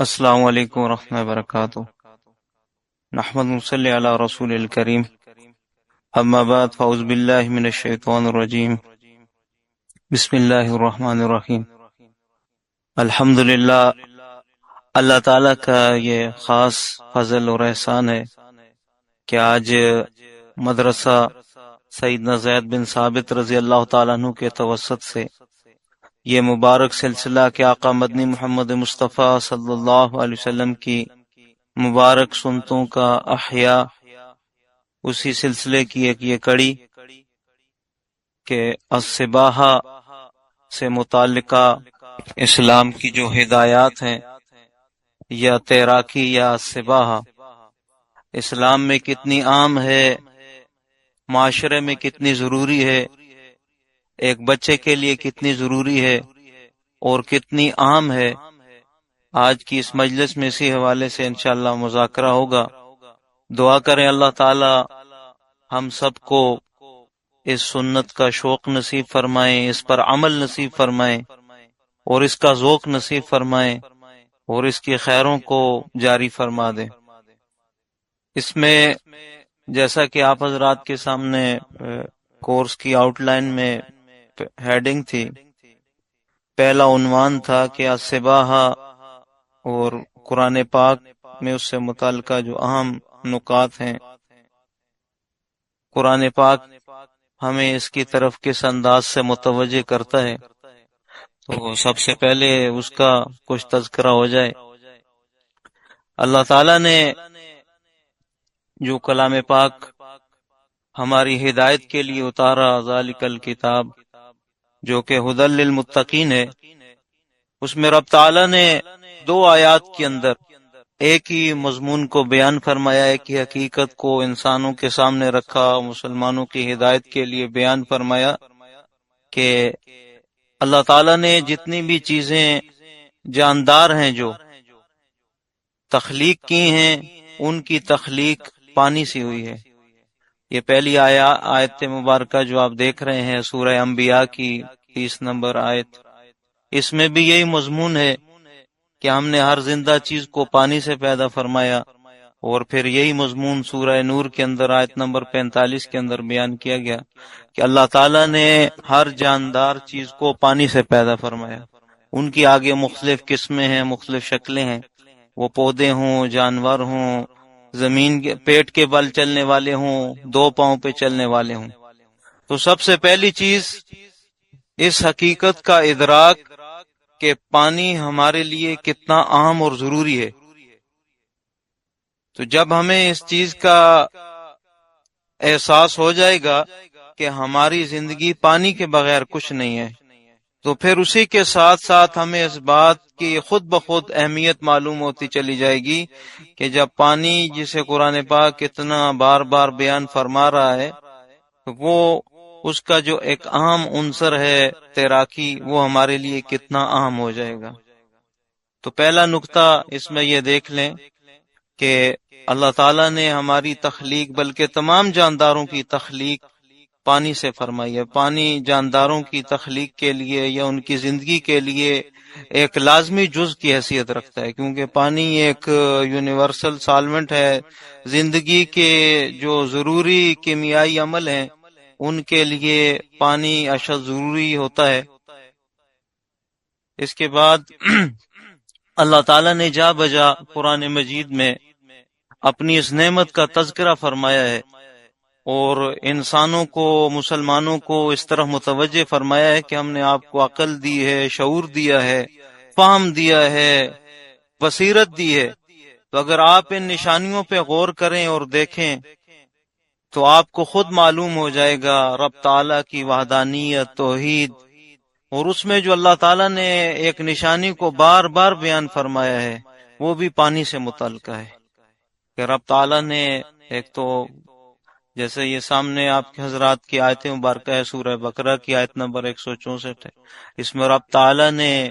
السلام علیکم ورحمۃ اللہ وبرکاتہ۔ نحمد صلی علی رسول الکریم، اما بعد فاعوذ باللہ من الشیطان الرجیم، بسم اللہ الرحمن الرحیم۔ الحمد للہ، اللہ تعالیٰ کا یہ خاص فضل اور احسان ہے کہ آج مدرسہ سیدنا زید بن ثابت رضی اللہ تعالیٰ عنہ کے توسط سے یہ مبارک سلسلہ کہ آقا مدنی محمد مصطفیٰ صلی اللہ علیہ وسلم کی مبارک سنتوں کا احیاء، اسی سلسلے کی ایک یہ کڑی کہ السباحہ سے متعلقہ اسلام کی جو ہدایات ہیں، یا تیراکی یا السباحہ اسلام میں کتنی عام ہے، معاشرے میں کتنی ضروری ہے، ایک بچے کے لیے کتنی ضروری ہے اور کتنی عام ہے، آج کی اس مجلس میں اسی حوالے سے انشاءاللہ مذاکرہ ہوگا۔ دعا کریں اللہ تعالی ہم سب کو اس سنت کا شوق نصیب فرمائیں، اس پر عمل نصیب فرمائیں اور اس کا ذوق نصیب فرمائیں اور اس کی خیروں کو جاری فرما دیں۔ اس میں جیسا کہ آپ حضرات کے سامنے کورس کی آؤٹ لائن میں ہیڈنگ تھی، پہلا عنوان تھا کہ السباحہ اور قرآن پاک میں اس سے متعلقہ جو اہم نکات ہیں، قرآن پاک ہمیں اس کی طرف کس انداز سے متوجہ کرتا ہے، تو سب سے پہلے اس کا کچھ تذکرہ ہو جائے۔ اللہ تعالیٰ نے جو کلام پاک ہماری ہدایت کے لیے اتارا، ذالک الکتاب، جو کہ ھدی للمتقین ہے، اس میں رب تعالیٰ نے 2 آیات کے اندر ایک ہی مضمون کو بیان فرمایا، ایک ہی حقیقت کو انسانوں کے سامنے رکھا، مسلمانوں کی ہدایت کے لیے بیان فرمایا کہ اللہ تعالیٰ نے جتنی بھی چیزیں جاندار ہیں جو تخلیق کی ہیں، ان کی تخلیق پانی سے ہوئی ہے۔ یہ پہلی آیت مبارکہ جو آپ دیکھ رہے ہیں سورہ انبیاء کی 30 نمبر آیت، اس میں بھی یہی مضمون ہے کہ ہم نے ہر زندہ چیز کو پانی سے پیدا فرمایا، اور پھر یہی مضمون سورہ نور کے اندر آیت نمبر 45 کے اندر بیان کیا گیا کہ اللہ تعالیٰ نے ہر جاندار چیز کو پانی سے پیدا فرمایا۔ ان کی آگے مختلف قسمیں ہیں، مختلف شکلیں ہیں، وہ پودے ہوں، جانور ہوں، زمین کے پیٹ کے بل چلنے والے ہوں، 2 پاؤں پہ چلنے والے ہوں۔ تو سب سے پہلی چیز اس حقیقت کا ادراک کہ پانی ہمارے لیے کتنا اہم اور ضروری ہے۔ تو جب ہمیں اس چیز کا احساس ہو جائے گا کہ ہماری زندگی پانی کے بغیر کچھ نہیں ہے، تو پھر اسی کے ساتھ ساتھ ہمیں اس بات کی خود بخود اہمیت معلوم ہوتی چلی جائے گی کہ جب پانی جسے قرآن پاک اتنا بار بار بیان فرما رہا ہے، وہ اس کا جو ایک اہم عنصر ہے تیراکی، وہ ہمارے لیے کتنا اہم ہو جائے گا۔ تو پہلا نقطہ اس میں یہ دیکھ لیں کہ اللہ تعالیٰ نے ہماری تخلیق، بلکہ تمام جانداروں کی تخلیق پانی سے فرمائی ہے۔ پانی جانداروں کی تخلیق کے لیے یا ان کی زندگی کے لیے ایک لازمی جز کی حیثیت رکھتا ہے، کیونکہ پانی ایک یونیورسل سالوینٹ ہے۔ زندگی کے جو ضروری کیمیائی عمل ہیں، ان کے لیے پانی اشد ضروری ہوتا ہے۔ اس کے بعد اللہ تعالیٰ نے جا بجا قرآن مجید میں اپنی اس نعمت کا تذکرہ فرمایا ہے اور انسانوں کو، مسلمانوں کو اس طرح متوجہ فرمایا ہے کہ ہم نے آپ کو عقل دی ہے، شعور دیا ہے، فہم دیا ہے، بصیرت دی ہے۔ تو اگر آپ ان نشانیوں پہ غور کریں اور دیکھیں تو آپ کو خود معلوم ہو جائے گا رب تعالیٰ کی وحدانیت، توحید، اور اس میں جو اللہ تعالیٰ نے ایک نشانی کو بار بار بیان فرمایا ہے وہ بھی پانی سے متعلقہ ہے کہ رب تعالیٰ نے ایک تو جیسے یہ سامنے آپ کے حضرات کی آیت مبارکہ ہے، سورہ بقرہ کی آیت نمبر 164 ہے، اس میں رب تعالیٰ نے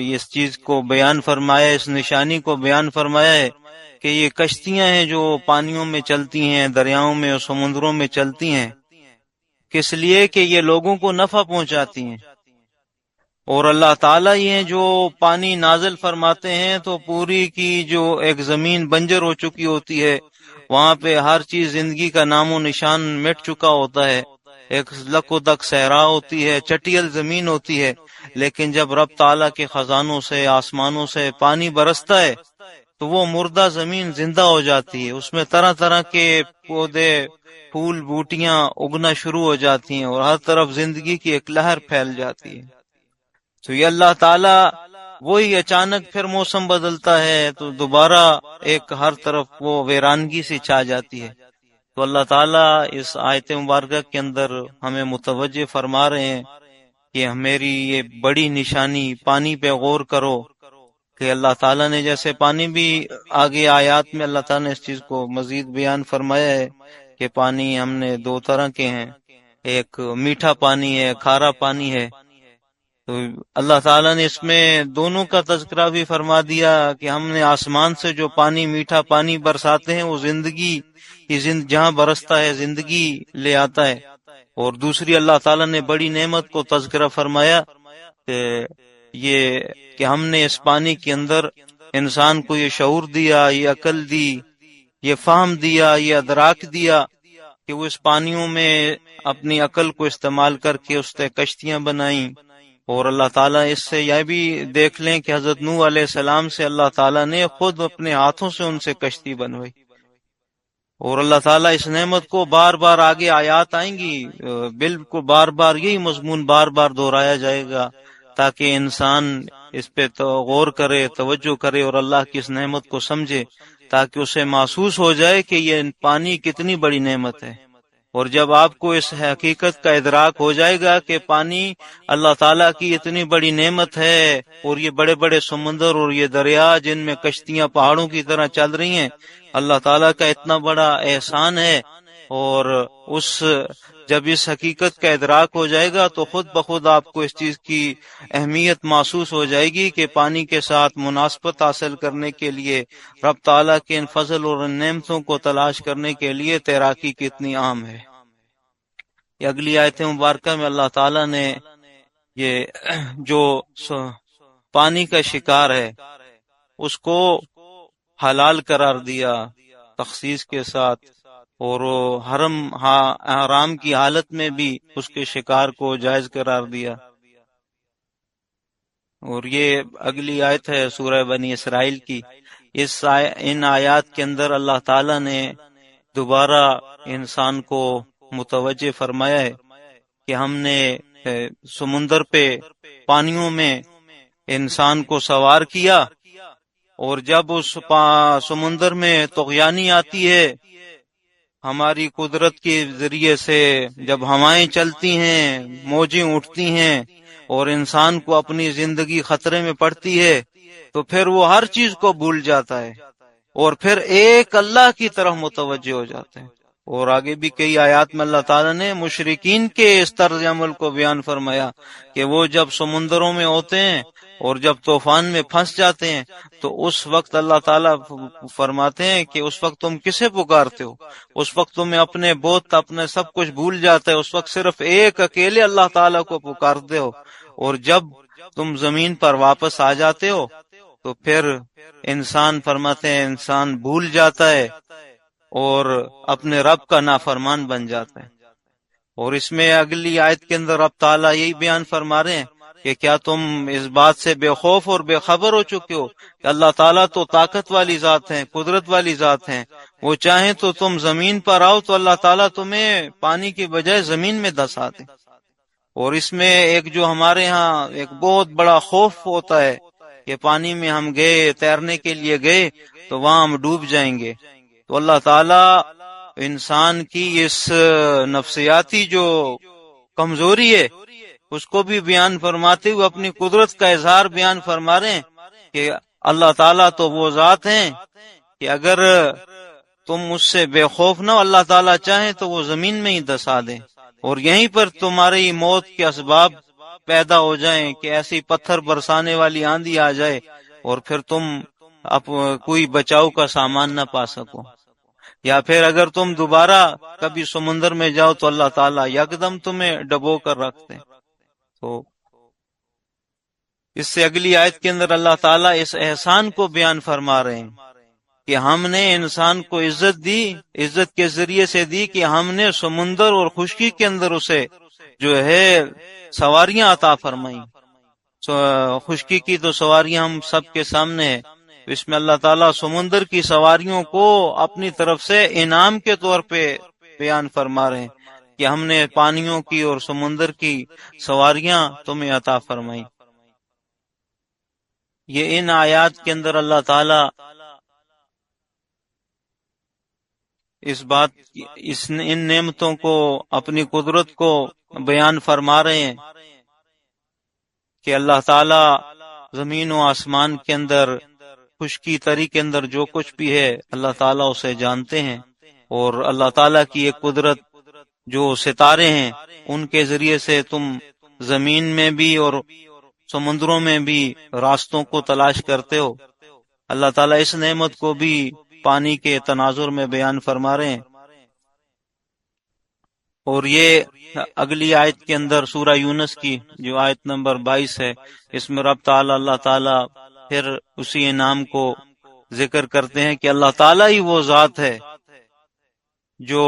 اس چیز کو بیان فرمایا، اس نشانی کو بیان فرمایا ہے کہ یہ کشتیاں ہیں جو پانیوں میں چلتی ہیں، دریاؤں میں اور سمندروں میں چلتی ہیں، کس لیے کہ یہ لوگوں کو نفع پہنچاتی ہیں۔ اور اللہ تعالیٰ یہ جو پانی نازل فرماتے ہیں تو پوری کی جو ایک زمین بنجر ہو چکی ہوتی ہے، وہاں پہ ہر چیز زندگی کا نام و نشان مٹ چکا ہوتا ہے، ایک لک و دک صحرا ہوتی ہے، چٹیل زمین ہوتی ہے، لیکن جب رب تعالیٰ کے خزانوں سے آسمانوں سے پانی برستا ہے تو وہ مردہ زمین زندہ ہو جاتی ہے، اس میں طرح طرح کے پودے پھول بوٹیاں اگنا شروع ہو جاتی ہیں اور ہر طرف زندگی کی ایک لہر پھیل جاتی ہے۔ تو یہ اللہ تعالیٰ وہی اچانک پھر موسم بدلتا ہے تو دوبارہ ایک ہر طرف وہ ویرانگی سی چھا جاتی ہے۔ تو اللہ تعالیٰ اس آیت مبارکہ کے اندر ہمیں متوجہ فرما رہے ہیں کہ میری یہ بڑی نشانی پانی پہ غور کرو، کہ اللہ تعالیٰ نے جیسے پانی بھی آگے آیات میں اللہ تعالیٰ نے اس چیز کو مزید بیان فرمایا ہے کہ پانی ہم نے دو طرح کے ہیں، ایک میٹھا پانی ہے، کھارا پانی ہے۔ تو اللہ تعالیٰ نے اس میں دونوں کا تذکرہ بھی فرما دیا کہ ہم نے آسمان سے جو پانی میٹھا پانی برساتے ہیں وہ زندگی جہاں برستا ہے زندگی لے آتا ہے، اور دوسری اللہ تعالیٰ نے بڑی نعمت کو تذکرہ فرمایا کہ یہ کہ ہم نے اس پانی کے اندر انسان کو یہ شعور دیا، یہ عقل دی، یہ فہم دیا، یہ ادراک دیا کہ وہ اس پانیوں میں اپنی عقل کو استعمال کر کے اس سے کشتیاں بنائیں۔ اور اللہ تعالیٰ اس سے یہ بھی دیکھ لیں کہ حضرت نوح علیہ السلام سے اللہ تعالیٰ نے خود اپنے ہاتھوں سے ان سے کشتی بنوائی، اور اللہ تعالیٰ اس نعمت کو بار بار آگے آیات آئیں گی، بالکل بار بار یہی مضمون بار بار دہرایا جائے گا تاکہ انسان اس پہ غور کرے، توجہ کرے اور اللہ کی اس نعمت کو سمجھے، تاکہ اسے محسوس ہو جائے کہ یہ پانی کتنی بڑی نعمت ہے۔ اور جب آپ کو اس حقیقت کا ادراک ہو جائے گا کہ پانی اللہ تعالیٰ کی اتنی بڑی نعمت ہے، اور یہ بڑے بڑے سمندر اور یہ دریا جن میں کشتیاں پہاڑوں کی طرح چل رہی ہیں اللہ تعالیٰ کا اتنا بڑا احسان ہے، اور جب اس حقیقت کا ادراک ہو جائے گا تو خود بخود آپ کو اس چیز کی اہمیت محسوس ہو جائے گی کہ پانی کے ساتھ مناسبت حاصل کرنے کے لیے، رب تعالیٰ کے ان فضل اور ان نعمتوں کو تلاش کرنے کے لیے تیراکی کتنی عام ہے۔ یہ اگلی آیت مبارکہ میں اللہ تعالیٰ نے یہ جو پانی کا شکار ہے اس کو حلال قرار دیا تخصیص کے ساتھ، اور حرام کی حالت میں بھی اس کے شکار کو جائز قرار دیا۔ اور یہ اگلی آیت ہے سورہ بنی اسرائیل کی۔ ان آیات کے اندر اللہ تعالیٰ نے دوبارہ انسان کو متوجہ فرمایا ہے کہ ہم نے سمندر پہ پانیوں میں انسان کو سوار کیا، اور جب اس سمندر میں طغیانی آتی ہے ہماری قدرت کے ذریعے سے، جب ہوائیں چلتی ہیں، موجیں اٹھتی ہیں اور انسان کو اپنی زندگی خطرے میں پڑتی ہے، تو پھر وہ ہر چیز کو بھول جاتا ہے اور پھر ایک اللہ کی طرف متوجہ ہو جاتے ہیں۔ اور آگے بھی کئی آیات میں اللہ تعالیٰ نے مشرکین کے اس طرز عمل کو بیان فرمایا کہ وہ جب سمندروں میں ہوتے ہیں اور جب طوفان میں پھنس جاتے ہیں تو اس وقت اللہ تعالیٰ فرماتے ہیں کہ اس وقت تم کسے پکارتے ہو، اس وقت تمہیں اپنے بوت اپنے سب کچھ بھول جاتا ہے، اس وقت صرف ایک اکیلے اللہ تعالیٰ کو پکارتے ہو، اور جب تم زمین پر واپس آ جاتے ہو تو پھر انسان فرماتے ہیں انسان بھول جاتا ہے اور اپنے رب کا نافرمان بن جاتا ہے۔ اور اس میں اگلی آیت کے اندر رب تعالیٰ یہی بیان فرما رہے ہیں کہ کیا تم اس بات سے بے خوف اور بے خبر ہو چکے ہو کہ اللہ تعالیٰ تو طاقت والی ذات ہیں، قدرت والی ذات ہیں، وہ چاہیں تو تم زمین پر آؤ تو اللہ تعالیٰ تمہیں پانی کی بجائے زمین میں دھسا دیں۔ اور اس میں ایک جو ہمارے ہاں ایک بہت بڑا خوف ہوتا ہے کہ پانی میں ہم گئے، تیرنے کے لیے گئے تو وہاں ہم ڈوب جائیں گے، تو اللہ تعالیٰ انسان کی اس نفسیاتی جو کمزوری ہے اس کو بھی بیان فرماتے ہوئے اپنی قدرت کا اظہار بیان فرما رہے ہیں کہ اللہ تعالیٰ تو وہ ذات ہیں کہ اگر تم اس سے بے خوف نہ ہو، اللہ تعالیٰ چاہیں تو وہ زمین میں ہی دھسا دیں اور یہیں پر تمہاری موت کے اسباب پیدا ہو جائیں کہ ایسی پتھر برسانے والی آندھی آ جائے اور پھر تم اب کوئی بچاؤ کا سامان نہ پا سکو، یا پھر اگر تم دوبارہ کبھی سمندر میں جاؤ تو اللہ تعالیٰ یکدم تمہیں ڈبو کر رکھتے۔ تو اس سے اگلی آیت کے اندر اللہ تعالیٰ اس احسان کو بیان فرما رہے ہیں کہ ہم نے انسان کو عزت دی، عزت کے ذریعے سے دی کہ ہم نے سمندر اور خشکی کے اندر اسے جو ہے سواریاں عطا فرمائیں۔ خشکی کی تو سواریاں ہم سب کے سامنے ہے، اس میں اللہ تعالیٰ سمندر کی سواریوں کو اپنی طرف سے انعام کے طور پہ بیان فرما رہے ہیں کہ ہم نے پانیوں کی اور سمندر کی سواریاں تمہیں عطا فرمائیں۔ یہ ان آیات کے اندر اللہ تعالیٰ ان نعمتوں کو، اپنی قدرت کو بیان فرما رہے ہیں کہ اللہ تعالیٰ زمین و آسمان کے اندر، خشکی تری کے اندر جو کچھ بھی ہے اللہ تعالیٰ اسے جانتے ہیں، اور اللہ تعالیٰ کی ایک قدرت جو ستارے ہیں ان کے ذریعے سے تم زمین میں بھی اور سمندروں میں بھی راستوں کو تلاش کرتے ہو۔ اللہ تعالیٰ اس نعمت کو بھی پانی کے تناظر میں بیان فرما رہے ہیں۔ اور یہ اگلی آیت کے اندر سورہ یونس کی جو آیت نمبر 22 ہے، اس میں رب تعالیٰ اللہ تعالیٰ پھر اسی انعام کو ذکر کرتے ہیں کہ اللہ تعالیٰ ہی وہ ذات ہے جو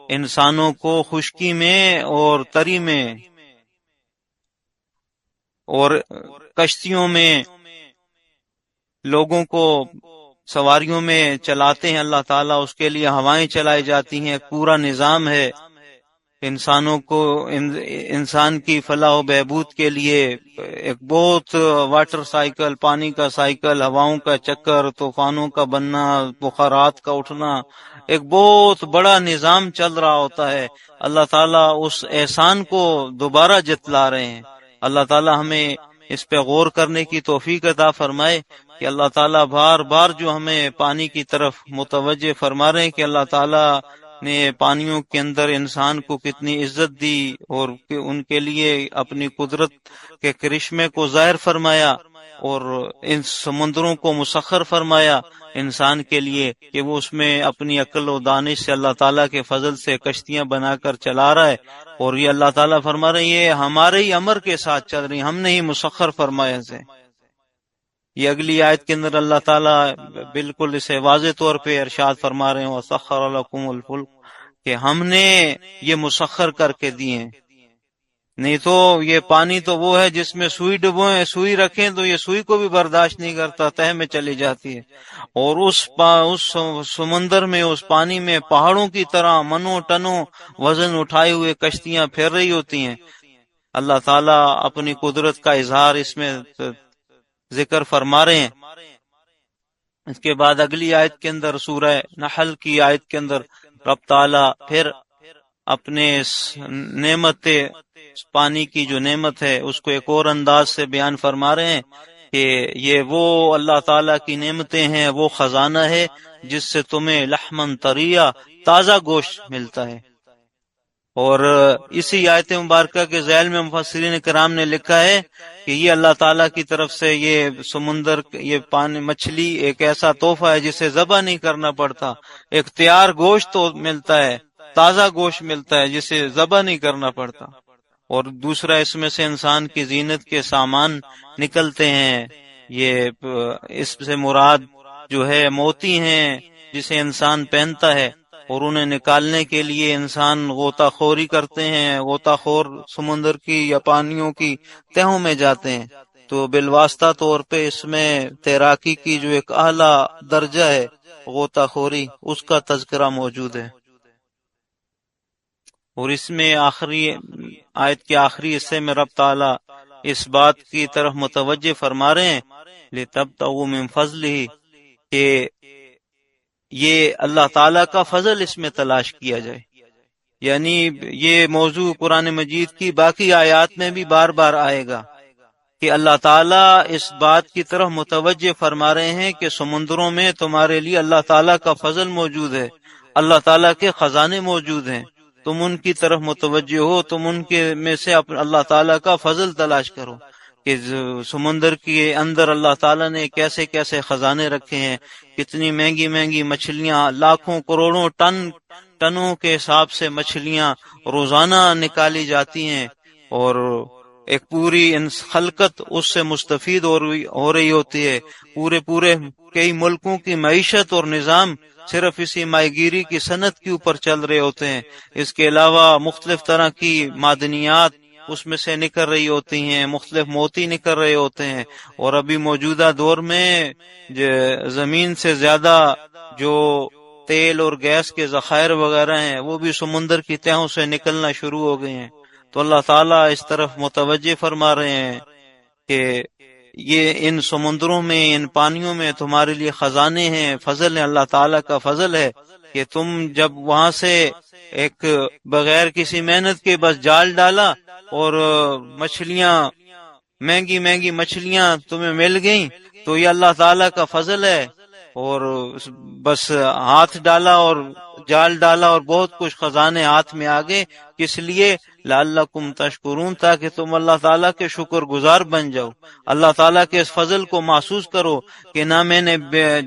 انسانوں کو خشکی میں اور تری میں اور کشتیوں میں لوگوں کو سواریوں میں چلاتے ہیں۔ اللہ تعالیٰ اس کے لیے ہوائیں چلائی جاتی ہیں، ایک پورا نظام ہے انسانوں کو، انسان کی فلاح و بہبود کے لیے ایک بہت واٹر سائیکل، پانی کا سائیکل، ہواؤں کا چکر، طوفانوں کا بننا، بخارات کا اٹھنا، ایک بہت بڑا نظام چل رہا ہوتا ہے۔ اللہ تعالیٰ اس احسان کو دوبارہ جتلا رہے ہیں۔ اللہ تعالیٰ ہمیں اس پہ غور کرنے کی توفیق عطا فرمائے کہ اللہ تعالیٰ بار بار جو ہمیں پانی کی طرف متوجہ فرما رہے ہیں کہ اللہ تعالیٰ نے پانیوں کے اندر انسان کو کتنی عزت دی اور ان کے لیے اپنی قدرت کے کرشمے کو ظاہر فرمایا، اور ان سمندروں کو مسخر فرمایا انسان کے لیے کہ وہ اس میں اپنی عقل و دانش سے اللہ تعالیٰ کے فضل سے کشتیاں بنا کر چلا رہا ہے، اور یہ اللہ تعالیٰ فرما رہے ہیں یہ ہمارے ہی امر کے ساتھ چل رہی، ہم نے ہی مسخر فرمایا سے۔ یہ اگلی آیت کے اندر اللہ تعالیٰ بالکل اسے واضح طور پہ ارشاد فرما رہے ہیں وَسَخَّرَ لَكُمُ الْفُلْكَ، کہ ہم نے یہ مسخر کر کے دیے ہیں۔ نہیں تو یہ پانی تو وہ ہے جس میں سوئی ڈبوئیں، سوئی رکھیں تو یہ سوئی کو بھی برداشت نہیں کرتا، تہہ میں چلی جاتی ہے، اور اس سمندر میں، اس پانی میں پہاڑوں کی طرح منوں ٹنوں وزن اٹھائے ہوئے کشتیاں پھیر رہی ہوتی ہیں۔ اللہ تعالیٰ اپنی قدرت کا اظہار اس میں ذکر فرما رہے ہیں۔ اس کے بعد اگلی آیت کے اندر سورہ نحل کی آیت کے اندر رب تعالیٰ پھر اپنے نعمت پانی کی جو نعمت ہے اس کو ایک اور انداز سے بیان فرما رہے ہیں کہ یہ وہ اللہ تعالیٰ کی نعمتیں ہیں، وہ خزانہ ہے جس سے تمہیں لحمن طریہ، تازہ گوشت ملتا ہے۔ اور اسی آیت مبارکہ کے ذیل میں مفسرین کرام نے لکھا ہے کہ یہ اللہ تعالیٰ کی طرف سے یہ سمندر، یہ پانی، مچھلی ایک ایسا تحفہ ہے جسے ذبح نہیں کرنا پڑتا، ایک تیار گوشت تو ملتا ہے، تازہ گوشت ملتا ہے جسے ذبح نہیں کرنا پڑتا۔ اور دوسرا اس میں سے انسان کی زینت کے سامان نکلتے ہیں، یہ اس سے مراد جو ہے موتی ہیں جسے انسان پہنتا ہے، اور انہیں نکالنے کے لیے انسان غوطہ خوری کرتے ہیں، غوطہ خور سمندر کی یا پانیوں کی تہوں میں جاتے ہیں، تو بالواسطہ طور پہ اس میں تیراکی کی جو ایک اعلیٰ درجہ ہے غوطہ خوری، اس کا تذکرہ موجود ہے۔ اور اس میں آخری آیت کے آخری حصے میں رب تعالیٰ اس بات کی طرف متوجہ فرما رہے ہیں لِتَبْتَغُوا مِنْ فَضْلِهِ، کہ یہ اللہ تعالیٰ کا فضل اس میں تلاش کیا جائے۔ یعنی یہ موضوع قرآن مجید کی باقی آیات میں بھی بار بار آئے گا کہ اللہ تعالیٰ اس بات کی طرف متوجہ فرما رہے ہیں کہ سمندروں میں تمہارے لیے اللہ تعالیٰ کا فضل موجود ہے، اللہ تعالیٰ کے خزانے موجود ہیں، تم ان کی طرف متوجہ ہو، تم ان کے میں سے اللہ تعالیٰ کا فضل تلاش کرو کہ سمندر کے اندر اللہ تعالیٰ نے کیسے کیسے خزانے رکھے ہیں، کتنی مہنگی مہنگی مچھلیاں، لاکھوں کروڑوں ٹنوں کے حساب سے مچھلیاں روزانہ نکالی جاتی ہیں، اور ایک پوری خلقت اس سے مستفید ہو رہی ہوتی ہے. پورے کئی ملکوں کی معیشت اور نظام صرف اسی ماہی گیری کی صنعت کے اوپر چل رہے ہوتے ہیں. اس کے علاوہ مختلف طرح کی معدنیات اس میں سے نکل رہی ہوتی ہیں، مختلف موتی نکل رہے ہوتے ہیں. اور ابھی موجودہ دور میں زمین سے زیادہ جو تیل اور گیس کے ذخائر وغیرہ ہیں وہ بھی سمندر کی تہوں سے نکلنا شروع ہو گئے ہیں. تو اللہ تعالیٰ اس طرف متوجہ فرما رہے ہیں کہ یہ ان سمندروں میں، ان پانیوں میں تمہارے لیے خزانے ہیں، فضل ہے، اللہ تعالیٰ کا فضل ہے کہ تم جب وہاں سے ایک بغیر کسی محنت کے بس جال ڈالا اور مچھلیاں، مہنگی مچھلیاں تمہیں مل گئیں، تو یہ اللہ تعالیٰ کا فضل ہے. اور بس ہاتھ ڈالا اور جال ڈالا اور بہت کچھ خزانے ہاتھ میں آگے. کس لیے؟ لعلکم تشکرون، تاکہ تم اللہ تعالیٰ کے شکر گزار بن جاؤ، اللہ تعالیٰ کے اس فضل کو محسوس کرو کہ نہ میں نے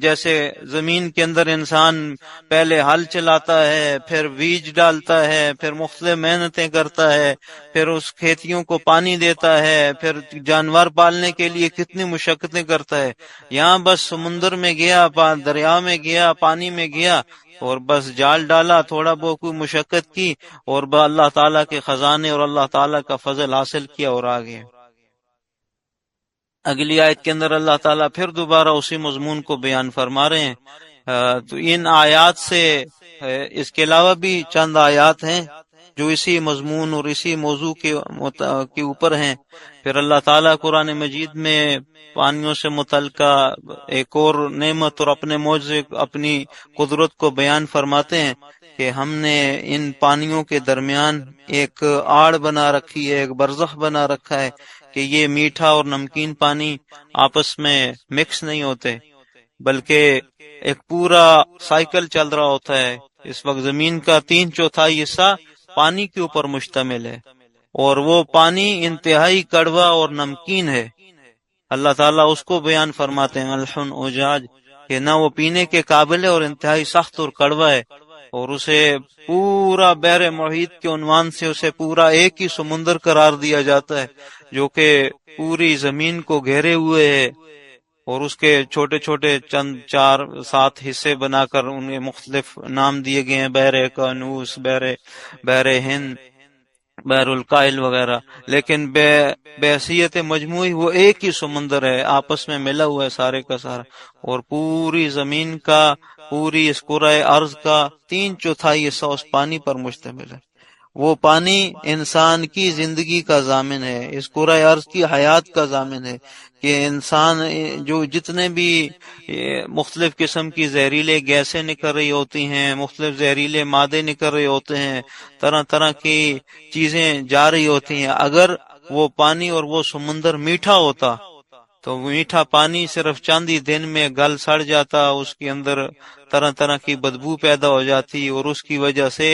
جیسے زمین کے اندر انسان پہلے ہل چلاتا ہے، پھر بیج ڈالتا ہے، پھر مختلف محنتیں کرتا ہے، پھر اس کھیتیوں کو پانی دیتا ہے، پھر جانور پالنے کے لیے کتنی مشقتیں کرتا ہے. یہاں بس سمندر میں گیا، دریا میں گیا، پانی میں گیا اور بس جال ڈالا، تھوڑا بہت کوئی مشقت کی اور اللہ تعالیٰ کے خزانے اور اللہ تعالیٰ کا فضل حاصل کیا اور آگے. اگلی آیت کے اندر اللہ تعالیٰ پھر دوبارہ اسی مضمون کو بیان فرما رہے ہیں. تو ان آیات سے اس کے علاوہ بھی چند آیات ہیں جو اسی مضمون اور اسی موضوع کے اوپر ہیں. پھر اللہ تعالیٰ قرآن مجید میں پانیوں سے متعلقہ ایک اور نعمت اور اپنے معجزے، اپنی قدرت کو بیان فرماتے ہیں کہ ہم نے ان پانیوں کے درمیان ایک آڑ بنا رکھی ہے، ایک برزخ بنا رکھا ہے کہ یہ میٹھا اور نمکین پانی آپس میں مکس نہیں ہوتے، بلکہ ایک پورا سائیکل چل رہا ہوتا ہے. اس وقت زمین کا 3/4 حصہ پانی کے اوپر مشتمل ہے اور وہ پانی انتہائی کڑوا اور نمکین ہے. اللہ تعالیٰ اس کو بیان فرماتے ہیں الحن اجاج، کہ نہ وہ پینے کے قابل ہے اور انتہائی سخت اور کڑوا ہے. اور اسے پورا بحر محیط کے عنوان سے اسے پورا ایک ہی سمندر قرار دیا جاتا ہے جو کہ پوری زمین کو گھیرے ہوئے ہے. اور اس کے چھوٹے چھوٹے چند 4-7 حصے بنا کر انہیں مختلف نام دیے گئے ہیں، بحر قانوس، بحر ہند، بحر الکاہل وغیرہ. لیکن بحیثیت مجموعی وہ ایک ہی سمندر ہے، آپس میں ملا ہوا ہے سارے کا سارا. اور پوری زمین کا، پوری اس کرۂ ارض کا 3/4 حصہ اس پانی پر مشتمل ہے. وہ پانی انسان کی زندگی کا ضامن ہے، اس کرۂ ارض کی حیات کا ضامن ہے کہ انسان جو جتنے بھی مختلف قسم کی زہریلے گیسیں نکل رہی ہوتی ہیں، مختلف زہریلے مادے نکل رہے ہوتے ہیں، طرح طرح کی چیزیں جا رہی ہوتی ہیں. اگر وہ پانی اور وہ سمندر میٹھا ہوتا تو میٹھا پانی صرف چند ہی دن میں گل سڑ جاتا، اس کے اندر طرح طرح کی بدبو پیدا ہو جاتی اور اس کی وجہ سے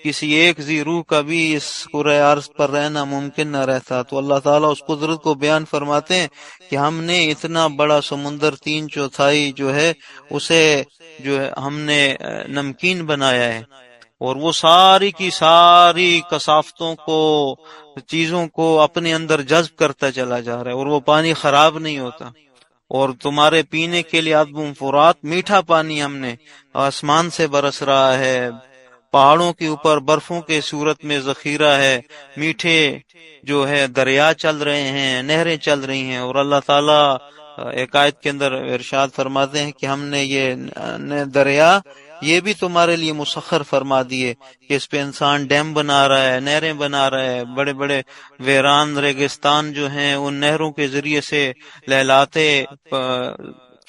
کسی ایک ذی روح کا بھی اس کرۂ ارض پر رہنا ممکن نہ رہتا. تو اللہ تعالیٰ اس قدرت کو بیان فرماتے ہیں کہ ہم نے اتنا بڑا سمندر 3/4 جو ہے اسے جو ہے ہم نے نمکین بنایا ہے، اور وہ ساری کی ساری کثافتوں کو، چیزوں کو اپنے اندر جذب کرتا چلا جا رہا ہے اور وہ پانی خراب نہیں ہوتا. اور تمہارے پینے کے لیے عذب فرات میٹھا پانی ہم نے آسمان سے برس رہا ہے، پہاڑوں کے اوپر برفوں کے صورت میں ذخیرہ ہے، میٹھے جو ہے دریا چل رہے ہیں، نہریں چل رہی ہیں. اور اللہ تعالیٰ ایک آیت کے اندر ارشاد فرماتے ہیں کہ ہم نے یہ دریا یہ بھی تمہارے لیے مسخر فرما دیے کہ اس پہ انسان ڈیم بنا رہا ہے، نہریں بنا رہا ہے، بڑے بڑے ویران ریگستان جو ہیں ان نہروں کے ذریعے سے لہلاتے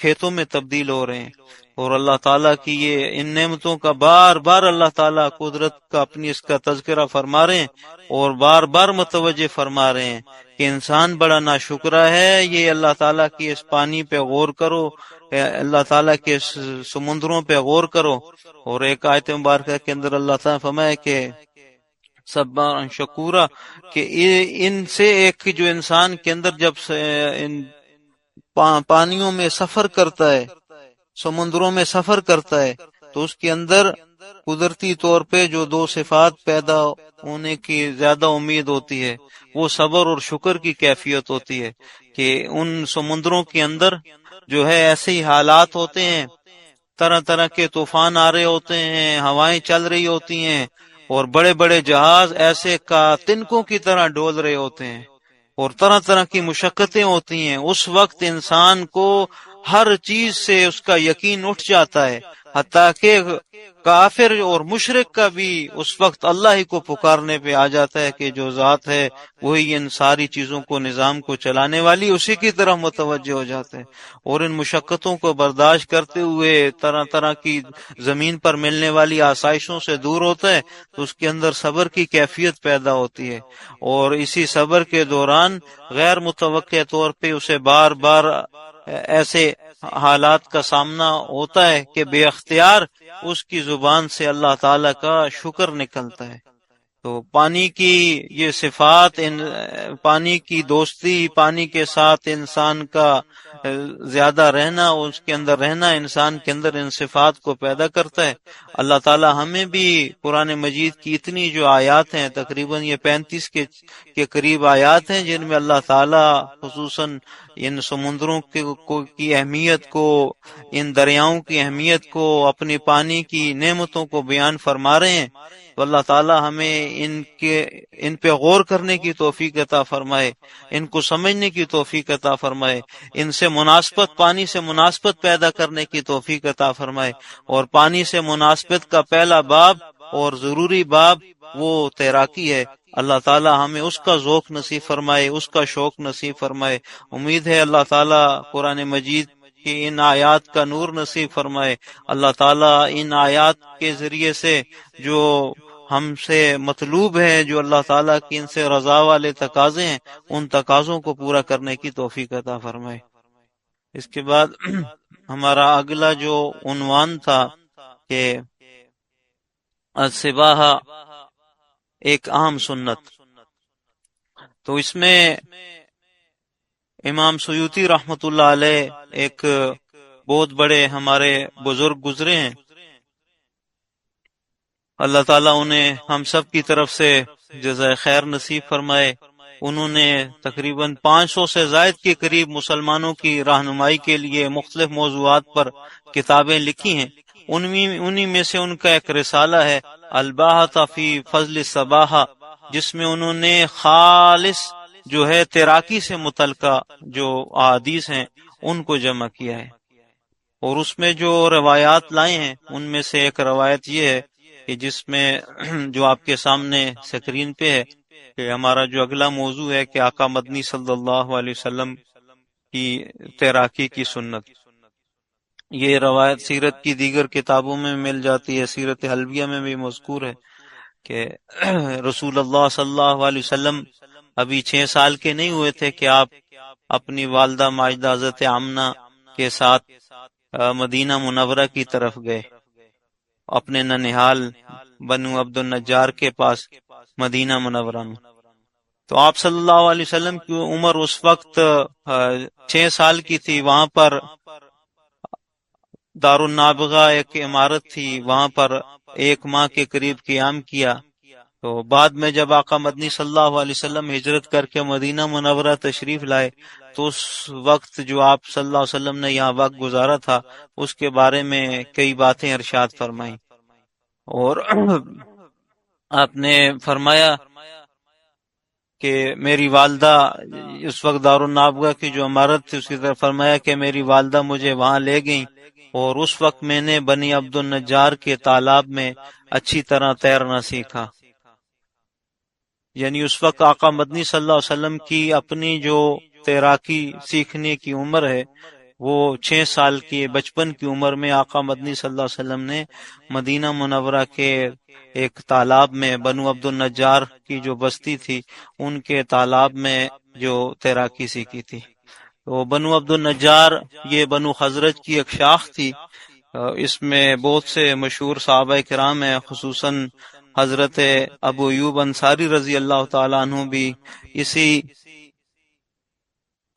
کھیتوں میں تبدیل ہو رہے ہیں. اور اللہ تعالیٰ کی یہ ان نعمتوں کا بار بار اللہ تعالیٰ قدرت کا اپنی اس کا تذکرہ فرما رہے ہیں اور بار بار متوجہ فرما رہے ہیں کہ انسان بڑا ناشکرہ ہے. یہ اللہ تعالیٰ کی اس پانی پہ غور کرو، اللہ تعالیٰ کے سمندروں پہ غور کرو. اور ایک آیت مبارکہ کے اندر اللہ تعالیٰ فرمائے کہ صبرا شکورا، کہ ان سے ایک جو انسان کے اندر جب ان پانیوں میں سفر کرتا ہے، سمندروں میں سفر کرتا ہے، تو اس کے اندر قدرتی طور پہ جو دو صفات پیدا ہونے کی زیادہ امید ہوتی ہے وہ صبر اور شکر کی کیفیت ہوتی ہے، کہ ان سمندروں کے اندر جو ہے ایسے ہی حالات ہوتے ہیں، طرح طرح کے طوفان آ رہے ہوتے ہیں، ہوائیں چل رہی ہوتی ہیں، اور بڑے بڑے جہاز ایسے کا تنکوں کی طرح ڈول رہے ہوتے ہیں، اور طرح طرح کی مشقتیں ہوتی ہیں۔ اس وقت انسان کو ہر چیز سے اس کا یقین اٹھ جاتا ہے، حتیٰ کہ کافر اور مشرک کا بھی اس وقت اللہ ہی کو پکارنے پہ آ جاتا ہے کہ جو ذات ہے وہی ان ساری چیزوں کو، نظام کو چلانے والی، اسی کی طرف متوجہ ہو جاتا ہے، اور ان مشقتوں کو برداشت کرتے ہوئے طرح طرح کی زمین پر ملنے والی آسائشوں سے دور ہوتا ہے، تو اس کے اندر صبر کی کیفیت پیدا ہوتی ہے، اور اسی صبر کے دوران غیر متوقع طور پہ اسے بار بار ایسے حالات کا سامنا ہوتا ہے کہ بے اختیار اس کی زبان سے اللہ تعالی کا شکر نکلتا ہے۔ تو پانی کی یہ صفات، پانی کی دوستی، پانی کے ساتھ انسان کا زیادہ رہنا، اس کے اندر رہنا انسان کے اندر ان صفات کو پیدا کرتا ہے۔ اللہ تعالی ہمیں بھی قرآن مجید کی اتنی جو آیات ہیں، تقریباً یہ 35 کے قریب آیات ہیں، جن میں اللہ تعالی خصوصاً ان سمندروں کی اہمیت کو، ان دریاؤں کی اہمیت کو، اپنی پانی کی نعمتوں کو بیان فرما رہے ہیں۔ تو اللہ تعالی ہمیں ان پہ غور کرنے کی توفیق عطا فرمائے، ان کو سمجھنے کی توفیق عطا فرمائے، ان سے مناسبت، پانی سے مناسبت پیدا کرنے کی توفیق عطا فرمائے، اور پانی سے مناسبت کا پہلا باب اور ضروری باب وہ تیراکی ہے۔ اللہ تعالی ہمیں اس کا ذوق نصیب فرمائے، اس کا شوق نصیب فرمائے۔ امید ہے اللہ تعالی قرآن مجید کہ ان آیات کا نور نصیب فرمائے۔ اللہ تعالیٰ ان آیات کے ذریعے سے جو ہم سے مطلوب ہے، جو اللہ تعالیٰ کی ان سے رضا والے تقاضے ہیں، ان تقاضوں کو پورا کرنے کی توفیق عطا فرمائے۔ اس کے بعد ہمارا اگلا جو عنوان تھا کہ السباحہ ایک عام سنت، تو اس میں امام سیوطی رحمۃ اللہ علیہ ایک بہت بڑے ہمارے بزرگ گزرے ہیں، اللہ تعالیٰ انہیں ہم سب کی طرف سے جزائے خیر نصیب فرمائے۔ انہوں نے تقریباً 500 سے زائد کے قریب مسلمانوں کی رہنمائی کے لیے مختلف موضوعات پر کتابیں لکھی ہیں۔ انہی میں سے ان کا ایک رسالہ ہے الباحۃ فی فضل السباحہ، جس میں انہوں نے خالص جو ہے تیراکی سے متعلقہ جو احادیث ہیں ان کو جمع کیا ہے، اور اس میں جو روایات لائے ہیں ان میں سے ایک روایت یہ ہے کہ جس میں جو آپ کے سامنے سکرین پہ ہے کہ ہمارا جو اگلا موضوع ہے کہ آقا مدنی صلی اللہ علیہ وسلم کی تیراکی کی سنت۔ یہ روایت سیرت کی دیگر کتابوں میں مل جاتی ہے، سیرت حلبیہ میں بھی مذکور ہے کہ رسول اللہ صلی اللہ علیہ وسلم ابھی 6 سال کے نہیں ہوئے تھے کہ آپ اپنی والدہ ماجدہ حضرت آمنہ کے ساتھ مدینہ منورہ کی طرف گئے، اپنے ننھیال بنو عبد النجار کے پاس مدینہ منورہ میں۔ تو آپ صلی اللہ علیہ وسلم کی عمر اس وقت 6 سال کی تھی۔ وہاں پر دار النابغہ ایک عمارت تھی، وہاں پر 1 ماہ کے قریب قیام کیا۔ تو بعد میں جب آقا مدنی صلی اللہ علیہ وسلم ہجرت کر کے مدینہ منورہ تشریف لائے تو اس وقت جو آپ صلی اللہ علیہ وسلم نے یہاں وقت گزارا تھا اس کے بارے میں کئی باتیں ارشاد فرمائیں، اور آپ نے فرمایا کہ میری والدہ، اس وقت دار النابغہ کی جو عمارت تھی اس کی طرف فرمایا کہ میری والدہ مجھے وہاں لے گئیں، اور اس وقت میں نے بنی عبد النجار کے تالاب میں اچھی طرح تیرنا سیکھا۔ یعنی اس وقت آقا مدنی صلی اللہ علیہ وسلم کی اپنی جو تیراکی سیکھنے کی عمر ہے وہ 6 سال کی، بچپن کی عمر میں آقا مدنی صلی اللہ علیہ وسلم نے مدینہ منورہ کے ایک تالاب میں، بنو عبد النجار کی جو بستی تھی ان کے تالاب میں جو تیراکی سیکھی تھی۔ تو بنو عبد النجار یہ بنو خزرج کی ایک شاخ تھی، اس میں بہت سے مشہور صحابہ کرام ہیں، خصوصاً حضرت ابو ایوب انصاری رضی اللہ تعالیٰ عنہ بھی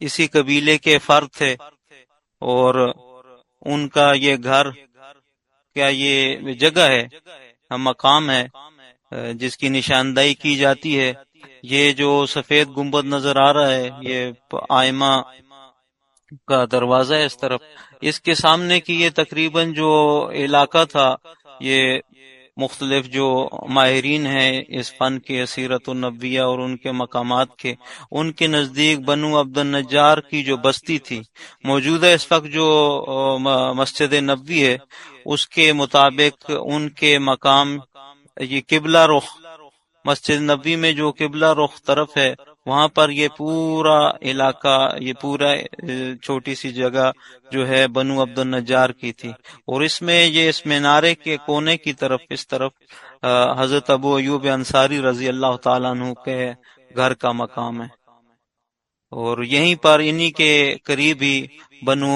اسی قبیلے کے فرد تھے، اور ان کا یہ گھر، کیا یہ جگہ ہے مقام ہے جس کی نشاندہی کی جاتی ہے. یہ جو سفید گنبد نظر آ رہا ہے یہ آئمہ کا دروازہ ہے اس طرف. اس کے سامنے کی یہ تقریباً جو علاقہ تھا یہ مختلف جو ماہرین ہیں اس فن کے سیرت النبویہ اور ان کے مقامات کے، ان کے نزدیک بنو عبد النجار کی جو بستی تھی موجودہ اس وقت جو مسجد نبوی ہے اس کے مطابق ان کے مقام یہ قبلہ رخ، مسجد نبی میں جو قبلہ رخ طرف ہے وہاں پر یہ پورا علاقہ، یہ پورا چھوٹی سی جگہ جو ہے بنو عبد النجار کی تھی. اور اس میں یہ اس مینارے کے کونے کی طرف اس طرف حضرت ابو ایوب انصاری رضی اللہ تعالیٰ عنہ کے گھر کا مقام ہے. اور یہیں پر انہی کے قریب ہی بنو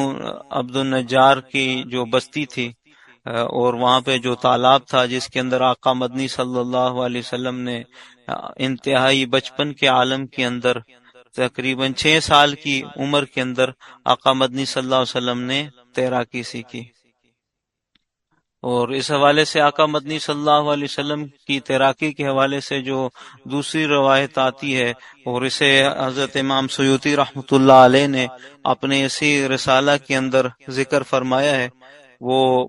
عبد النجار کی جو بستی تھی اور وہاں پہ جو تالاب تھا جس کے اندر آقا مدنی صلی اللہ علیہ وسلم نے انتہائی بچپن کے عالم کے اندر تقریباً 6 سال کی عمر کے اندر آقا مدنی صلی اللہ علیہ وسلم نے تیراکی سیکھی. اور اس حوالے سے آقا مدنی صلی اللہ علیہ وسلم کی تیراکی کے حوالے سے جو دوسری روایت آتی ہے اور اسے حضرت امام سیوطی رحمۃ اللہ علیہ نے اپنے اسی رسالہ کے اندر ذکر فرمایا ہے، وہ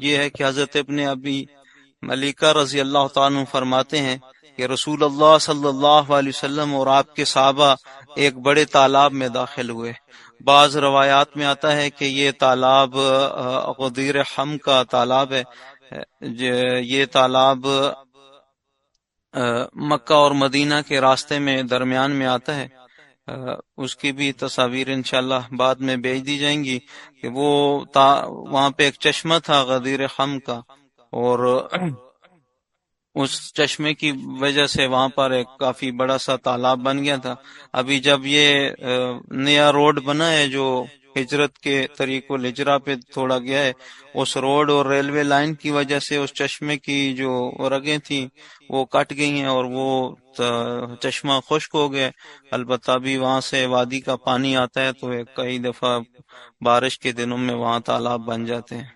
یہ ہے کہ حضرت ابن ابی ملیکہ رضی اللہ تعالیٰ عنہ فرماتے ہیں کہ رسول اللہ صلی اللہ علیہ وسلم اور آپ کے صحابہ ایک بڑے تالاب میں داخل ہوئے. بعض روایات میں آتا ہے کہ یہ تالاب غدیر حم کا تالاب ہے. یہ تالاب مکہ اور مدینہ کے راستے میں درمیان میں آتا ہے. اس کی بھی تصاویر انشاءاللہ بعد میں بھیج دی جائیں گی کہ وہ وہاں پہ ایک چشمہ تھا غدیر حم کا، اور اس چشمے کی وجہ سے وہاں پر ایک کافی بڑا سا تالاب بن گیا تھا. ابھی جب یہ نیا روڈ بنا ہے جو ہجرت کے طریق الہجرہ پہ تھوڑا گیا ہے، اس روڈ اور ریلوے لائن کی وجہ سے اس چشمے کی جو رگیں تھیں وہ کٹ گئی ہیں اور وہ چشمہ خشک ہو گیا. البتہ بھی وہاں سے وادی کا پانی آتا ہے تو کئی دفعہ بارش کے دنوں میں وہاں تالاب بن جاتے ہیں.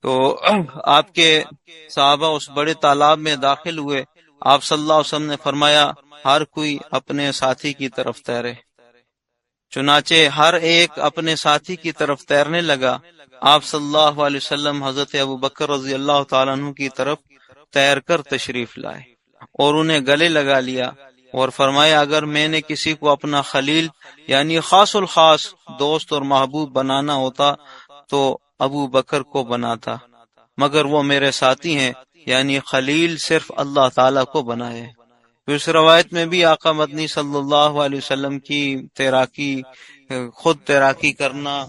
تو آپ کے صحابہ اس بڑے تالاب میں داخل ہوئے. آپ صلی اللہ علیہ وسلم نے فرمایا ہر کوئی اپنے ساتھی کی طرف تیرے. چنانچہ ہر ایک اپنے ساتھی کی طرف تیرنے لگا. آپ صلی اللہ علیہ وسلم حضرت ابو بکر رضی اللہ تعالیٰ عنہ کی طرف تیر کر تشریف لائے اور انہیں گلے لگا لیا اور فرمایا اگر میں نے کسی کو اپنا خلیل یعنی خاص الخاص دوست اور محبوب بنانا ہوتا تو ابو بکر کو بناتا، مگر وہ میرے ساتھی ہیں، یعنی خلیل صرف اللہ تعالیٰ کو بنائے. اس روایت میں بھی آقا مدنی صلی اللہ علیہ وسلم کی تیراکی، خود تیراکی کرنا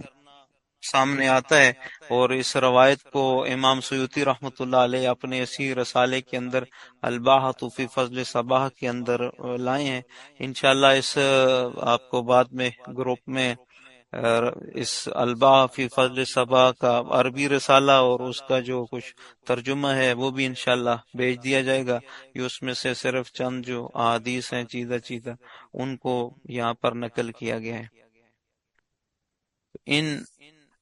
سامنے آتا ہے. اور اس روایت کو امام سیوطی رحمۃ اللہ علیہ اپنے اسی رسالے کے اندر الباحۃ فی فضل صباح کے اندر لائے ہیں. انشاءاللہ اس آپ کو بعد میں گروپ میں اس الباحۃ فی فضل صباح کا عربی رسالہ اور اس کا جو کچھ ترجمہ ہے وہ بھی انشاءاللہ بھیج دیا جائے گا. یہ اس میں سے صرف چند جو احادیث ہیں چیدہ چیدہ ان کو یہاں پر نقل کیا گیا ہے.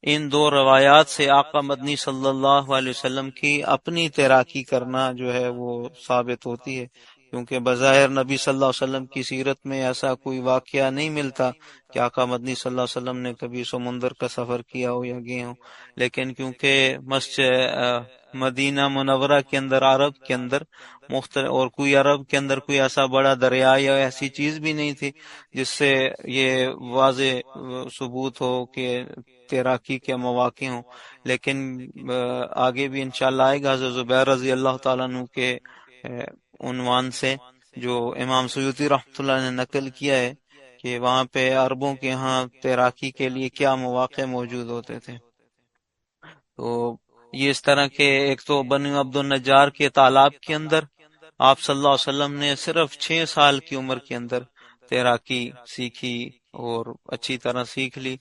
ان دو روایات سے آقا مدنی صلی اللہ علیہ وسلم کی اپنی تیراکی کرنا جو ہے وہ ثابت ہوتی ہے، کیونکہ بظاہر نبی صلی اللہ علیہ وسلم کی سیرت میں ایسا کوئی واقعہ نہیں ملتا کہ آقا مدنی صلی اللہ علیہ وسلم نے کبھی سمندر کا سفر کیا ہو یا گئے ہوں. لیکن کیونکہ مسجد مدینہ منورہ کے اندر عرب کے اندر مختلف اور کوئی عرب کے اندر کوئی ایسا بڑا دریا یا ایسی چیز بھی نہیں تھی جس سے یہ واضح ثبوت ہو کہ تیراکی کے مواقع ہوں. لیکن آگے بھی انشاءاللہ آئے گا حضرت زبیر رضی اللہ تعالیٰ عنہ کے عنوان سے جو امام سیوطی رحمۃ اللہ نے نقل کیا ہے کہ وہاں پہ عربوں کے ہاں تیراکی کے لیے کیا مواقع موجود ہوتے تھے. تو یہ اس طرح کے ایک تو بنو عبد النجار کے تالاب کے اندر آپ صلی اللہ علیہ وسلم نے صرف 6 سال کی عمر کے اندر تیراکی سیکھی اور اچھی طرح سیکھ لی.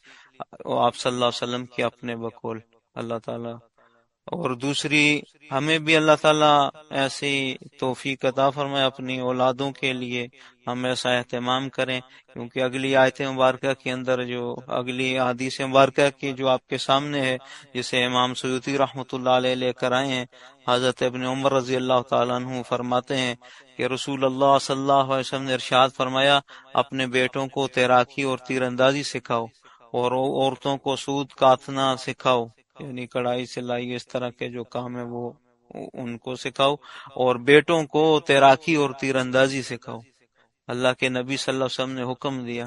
آپ صلی اللہ علیہ وسلم کے اپنے بقول اللہ تعالی اور دوسری ہمیں بھی اللہ تعالیٰ ایسی توفیق عطا فرمائے اپنی اولادوں کے لیے ہم ایسا اہتمام کریں، کیونکہ اگلی آیت مبارکہ کے اندر جو اگلی حدیث مبارکہ کی جو آپ کے سامنے ہے، جسے امام سیوطی رحمۃ اللہ علیہ لے کر آئے ہیں، حضرت ابن عمر رضی اللہ تعالیٰ عنہ فرماتے ہیں کہ رسول اللہ صلی اللہ علیہ وسلم نے ارشاد فرمایا، اپنے بیٹوں کو تیراکی اور تیر اندازی سکھاؤ، اور عورتوں کو سود کاٹنا سکھاؤ، یعنی کڑھائی سلائی اس طرح کے جو کام ہے وہ ان کو سکھاؤ، اور بیٹوں کو تیراکی اور تیر اندازی سکھاؤ۔ اللہ کے نبی صلی اللہ علیہ وسلم نے حکم دیا۔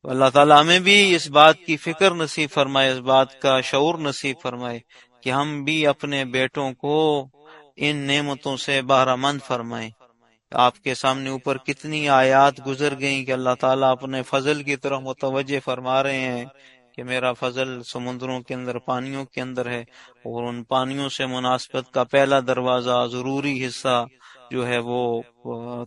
اللہ تعالیٰ ہمیں بھی اس بات کی فکر نصیب فرمائے، اس بات کا شعور نصیب فرمائے کہ ہم بھی اپنے بیٹوں کو ان نعمتوں سے بہرہ مند فرمائیں۔ آپ کے سامنے اوپر کتنی آیات گزر گئیں کہ اللہ تعالیٰ اپنے فضل کی طرف متوجہ فرما رہے ہیں کہ میرا فضل سمندروں کے اندر، پانیوں کے اندر ہے، اور ان پانیوں سے مناسبت کا پہلا دروازہ، ضروری حصہ جو ہے وہ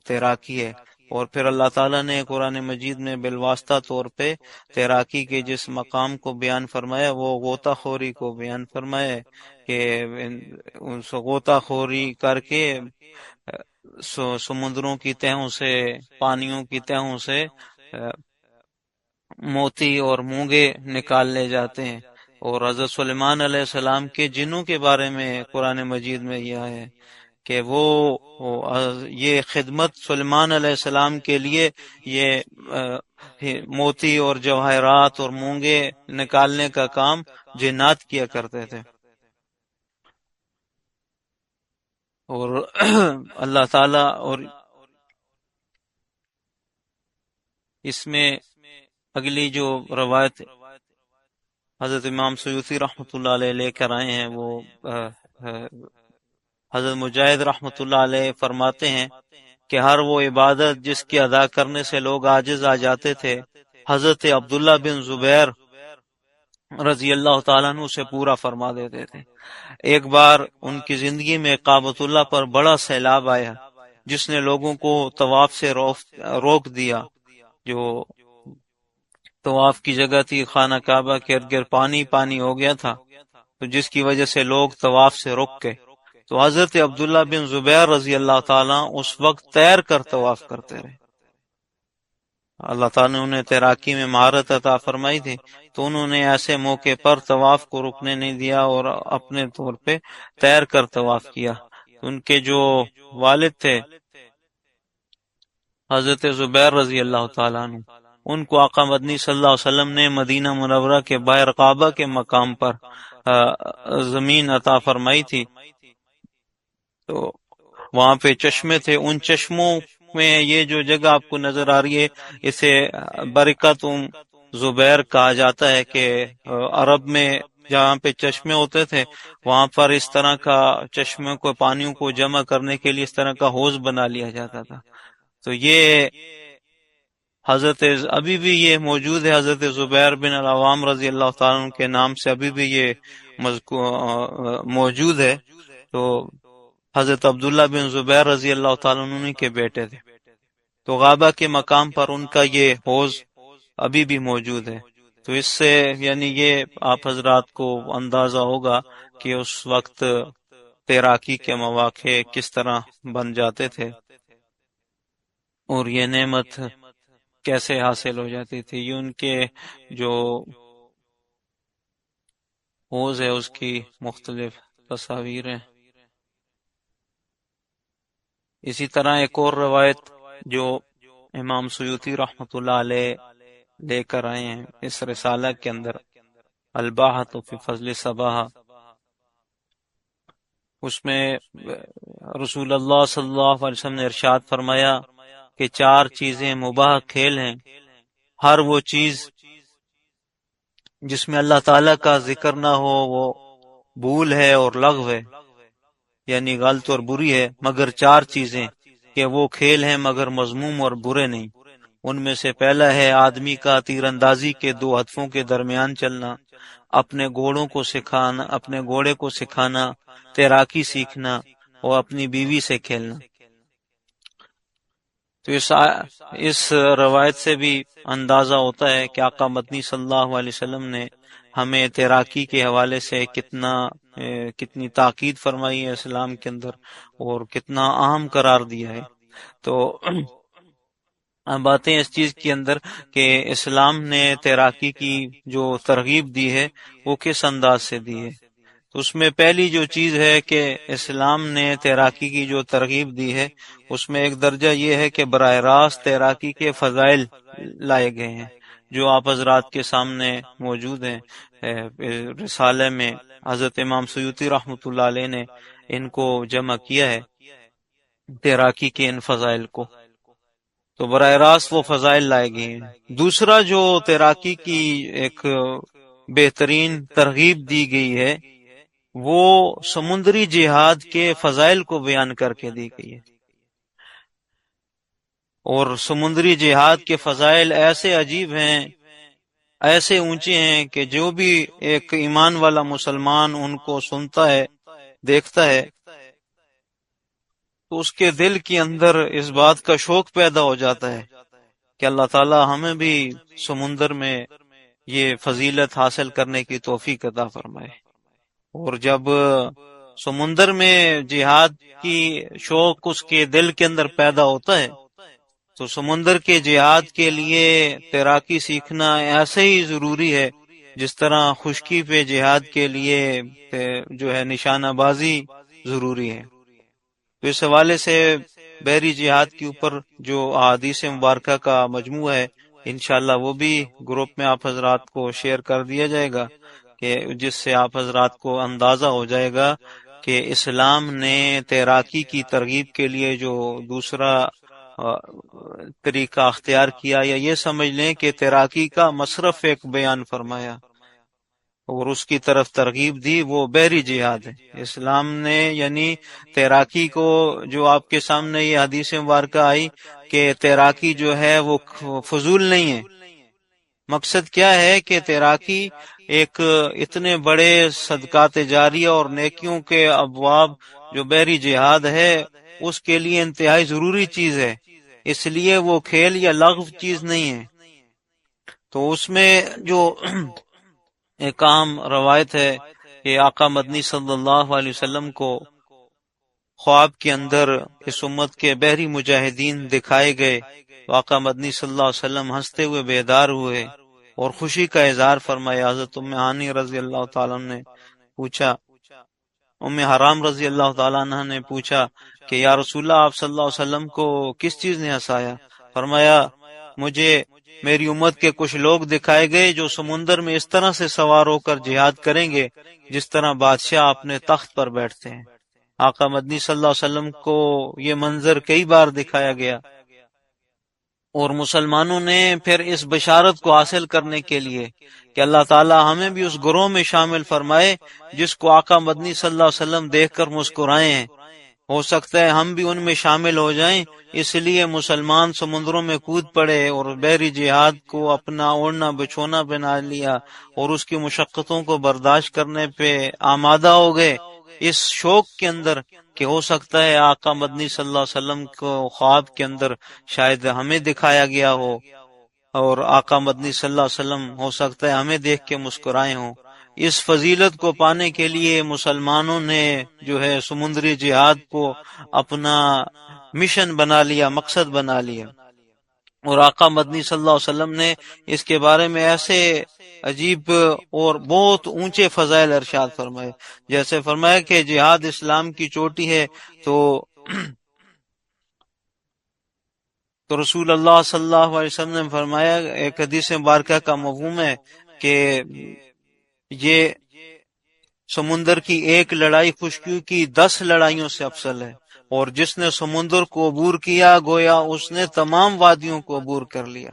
تیراکی ہے۔ اور پھر اللہ تعالیٰ نے قرآن مجید میں بالواسطہ طور پہ تیراکی کے جس مقام کو بیان فرمایا وہ غوطہ خوری کو بیان فرمایا کہ اس غوطہ خوری کر کے سمندروں کی تہوں سے، پانیوں کی تہوں سے موتی اور مونگے نکال لے جاتے ہیں۔ اور حضرت سلیمان علیہ السلام کے جنوں کے بارے میں قرآن مجید میں یہ ہے کہ وہ یہ خدمت سلیمان علیہ السلام کے لیے یہ موتی اور جواہرات اور مونگے نکالنے کا کام جنات کیا کرتے تھے۔ اور اللہ تعالیٰ، اور اس میں اگلی جو روایت حضرت امام سیوطی رحمۃ اللہ علیہ لے کر آئے ہیں، وہ حضرت مجاہد رحمۃ اللہ علیہ فرماتے ہیں کہ ہر وہ عبادت جس کی ادا کرنے سے لوگ عاجز آ جاتے تھے، حضرت عبداللہ بن زبیر رضی اللہ تعالیٰ عنہ سے پورا فرما دیتے تھے۔ ایک بار ان کی زندگی میں کعبۃ اللہ پر بڑا سیلاب آیا جس نے لوگوں کو طواف سے روک دیا۔ جو طواف کی جگہ تھی خانہ کعبہ کے ارد گرد پانی پانی ہو گیا تھا، تو جس کی وجہ سے لوگ طواف سے رک گئے۔ تو حضرت عبداللہ بن زبیر رضی اللہ تعالیٰ اس وقت تیر کر طواف کرتے رہے۔ اللہ تعالیٰ نے انہیں تیراکی میں مہارت عطا فرمائی تھی، تو انہوں نے ایسے موقع پر طواف کو رکنے نہیں دیا اور اپنے طور پہ تیر کر طواف کیا۔ ان کے جو والد تھے حضرت زبیر رضی اللہ تعالیٰ عنہ، ان کو آقا مدنی صلی اللہ علیہ وسلم نے مدینہ منورہ کے باہر کعبہ کے مقام پر زمین عطا فرمائی تھی، تو وہاں پہ چشمے تھے۔ ان چشموں میں یہ جو جگہ آپ کو نظر آ رہی ہے اسے برکت زبیر کہا جاتا ہے، کہ عرب میں جہاں پہ چشمے ہوتے تھے وہاں پر اس طرح کا چشمے کو، پانیوں کو جمع کرنے کے لیے اس طرح کا حوض بنا لیا جاتا تھا۔ تو یہ حضرت ابھی بھی یہ موجود ہے، حضرت زبیر بن العوام رضی اللہ تعالیٰ عنہ کے نام سے ابھی بھی یہ موجود ہے۔ تو حضرت عبداللہ بن زبیر رضی اللہ تعالیٰ عنہ کے بیٹے تھے، تو غابہ کے مقام پر ان کا یہ حوض ابھی بھی موجود ہے۔ تو اس سے یعنی یہ آپ حضرات کو اندازہ ہوگا کہ اس وقت تیراکی کے مواقع کس طرح بن جاتے تھے اور یہ نعمت کیسے حاصل ہو جاتی تھی۔ یہ ان کے جو حوض ہے اس کی مختلف تصاویر ہیں۔ اسی طرح ایک اور روایت جو امام سیوطی رحمۃ اللہ علیہ لے کر آئے ہیں اس رسالہ کے اندر، الباحۃ فی فضل صباح، اس میں رسول اللہ صلی اللہ علیہ وسلم نے ارشاد فرمایا کہ 4 چیزیں مباح کھیل ہیں، ہر وہ چیز جس میں اللہ تعالیٰ کا ذکر نہ ہو وہ بھول ہے اور لغو ہے، یعنی غلط اور بری ہے، مگر 4 چیزیں کہ وہ کھیل ہیں مگر مذموم اور برے نہیں۔ ان میں سے پہلا ہے آدمی کا تیر اندازی کے 2 ہدفوں کے درمیان چلنا، اپنے گھوڑے کو سکھانا، تیراکی سیکھنا اور اپنی بیوی سے کھیلنا۔ تو اس روایت سے بھی اندازہ ہوتا ہے کہ آقا مدنی صلی اللہ علیہ وسلم نے ہمیں تیراکی کے حوالے سے کتنی تاکید فرمائی ہے اسلام کے اندر، اور کتنا اہم قرار دیا ہے۔ تو باتیں اس چیز کے اندر کہ اسلام نے تیراکی کی جو ترغیب دی ہے وہ کس انداز سے دی ہے، تو اس میں پہلی جو چیز ہے کہ اسلام نے تیراکی کی جو ترغیب دی ہے اس میں ایک درجہ یہ ہے کہ براہ راست تیراکی کے فضائل لائے گئے ہیں، جو آپ حضرات کے سامنے موجود ہیں۔ رسالے میں حضرت امام سیوطی رحمۃ اللہ علیہ نے ان کو جمع کیا ہے، تیراکی کے ان فضائل کو، تو براہ راست وہ فضائل لائے گئے ہیں۔ دوسرا جو تیراکی کی ایک بہترین ترغیب دی گئی ہے وہ سمندری جہاد کے فضائل کو بیان کر کے دی گئی ہے، اور سمندری جہاد کے فضائل ایسے عجیب ہیں، ایسے اونچے ہیں کہ جو بھی ایک ایمان والا مسلمان ان کو سنتا ہے، دیکھتا ہے، تو اس کے دل کے اندر اس بات کا شوق پیدا ہو جاتا ہے کہ اللہ تعالی ہمیں بھی سمندر میں یہ فضیلت حاصل کرنے کی توفیق عطا فرمائے۔ اور جب سمندر میں جہاد کی شوق اس کے دل کے اندر پیدا ہوتا ہے تو سمندر کے جہاد کے لیے تیراکی سیکھنا ایسے ہی ضروری ہے جس طرح خشکی پہ جہاد کے لیے جو ہے نشانہ بازی ضروری ہے۔ تو اس حوالے سے بحری جہاد کے اوپر جو احادیث مبارکہ کا مجموعہ ہے انشاءاللہ وہ بھی گروپ میں آپ حضرات کو شیئر کر دیا جائے گا، کہ جس سے آپ حضرات کو اندازہ ہو جائے گا کہ اسلام نے تیراکی کی ترغیب کے لیے جو دوسرا طریقہ اختیار کیا، یا یہ سمجھ لیں کہ تیراکی کا مصرف ایک بیان فرمایا اور اس کی طرف ترغیب دی، وہ بحری جہاد ہے۔ اسلام نے یعنی تیراکی کو، جو آپ کے سامنے یہ حدیث مبارکہ آئی کہ تیراکی جو ہے وہ فضول نہیں ہے، مقصد کیا ہے کہ تیراکی ایک اتنے بڑے صدقات جاریہ اور نیکیوں کے ابواب جو بحری جہاد ہے اس کے لیے انتہائی ضروری چیز ہے، اس لیے وہ کھیل یا لغو چیز نہیں ہے۔ تو اس میں جو ایک عام روایت ہے کہ آقا مدنی صلی اللہ علیہ وسلم کو خواب کے اندر اس امت کے بحری مجاہدین دکھائے گئے، تو آقا مدنی صلی اللہ علیہ وسلم ہنستے ہوئے بیدار ہوئے اور خوشی کا اظہار فرمایا۔ حضرت ام ہانی رضی اللہ تعالیٰ نے پوچھا، ام حرام رضی اللہ تعالیٰ عنہ نے پوچھا کہ یا رسول اللہ، آپ صلی اللہ علیہ وسلم کو کس چیز نے ہنسایا؟ فرمایا مجھے میری امت کے کچھ لوگ دکھائے گئے جو سمندر میں اس طرح سے سوار ہو کر جہاد کریں گے جس طرح بادشاہ اپنے تخت پر بیٹھتے ہیں۔ آقا مدنی صلی اللہ علیہ وسلم کو یہ منظر کئی بار دکھایا گیا، اور مسلمانوں نے پھر اس بشارت کو حاصل کرنے کے لیے کہ اللہ تعالی ہمیں بھی اس گروہ میں شامل فرمائے جس کو آقا مدنی صلی اللہ علیہ وسلم دیکھ کر مسکرائے ہیں، ہو سکتا ہے ہم بھی ان میں شامل ہو جائیں، اس لیے مسلمان سمندروں میں کود پڑے اور بحری جہاد کو اپنا اوڑھنا بچھونا بنا لیا اور اس کی مشقتوں کو برداشت کرنے پہ آمادہ ہو گئے، اس شوق کے اندر کہ ہو سکتا ہے آقا مدنی صلی اللہ علیہ وسلم کو خواب کے اندر شاید ہمیں دکھایا گیا ہو، اور آقا مدنی صلی اللہ علیہ وسلم ہو سکتا ہے ہمیں دیکھ کے مسکرائے ہوں۔ اس فضیلت کو پانے کے لیے مسلمانوں نے جو ہے سمندری جہاد کو اپنا مشن بنا لیا، مقصد بنا لیا، اور آقا مدنی صلی اللہ علیہ وسلم نے اس کے بارے میں ایسے عجیب اور بہت اونچے فضائل ارشاد فرمائے، جیسے فرمایا کہ جہاد اسلام کی چوٹی ہے، تو رسول اللہ صلی اللہ علیہ وسلم نے فرمایا، ایک حدیث مبارکہ کا مفہوم ہے کہ یہ سمندر کی ایک لڑائی خشکی کی 10 لڑائیوں سے افضل ہے، اور جس نے سمندر کو عبور کیا گویا اس نے تمام وادیوں کو عبور کر لیا،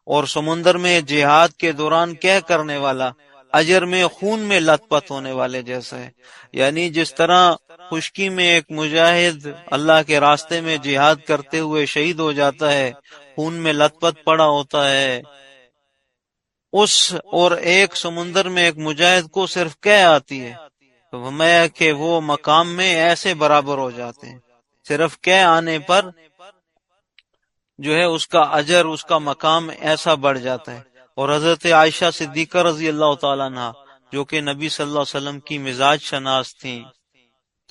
اور سمندر میں جہاد کے دوران کہہ کرنے والا اجر میں خون میں لت پت ہونے والے جیسا ہے۔ یعنی جس طرح خشکی میں ایک مجاہد اللہ کے راستے میں جہاد کرتے ہوئے شہید ہو جاتا ہے، خون میں لت پت پڑا ہوتا ہے، اس اور ایک سمندر میں ایک مجاہد کو صرف کہہ آتی ہے تو فرمایا کہ وہ مقام میں ایسے برابر ہو جاتے ہیں، صرف کہہ آنے پر جو ہے اس کا اجر، اس کا مقام ایسا بڑھ جاتا ہے۔ اور حضرت عائشہ صدیقہ رضی اللہ تعالیٰ عنہ جو کہ نبی صلی اللہ علیہ وسلم کی مزاج شناس تھیں،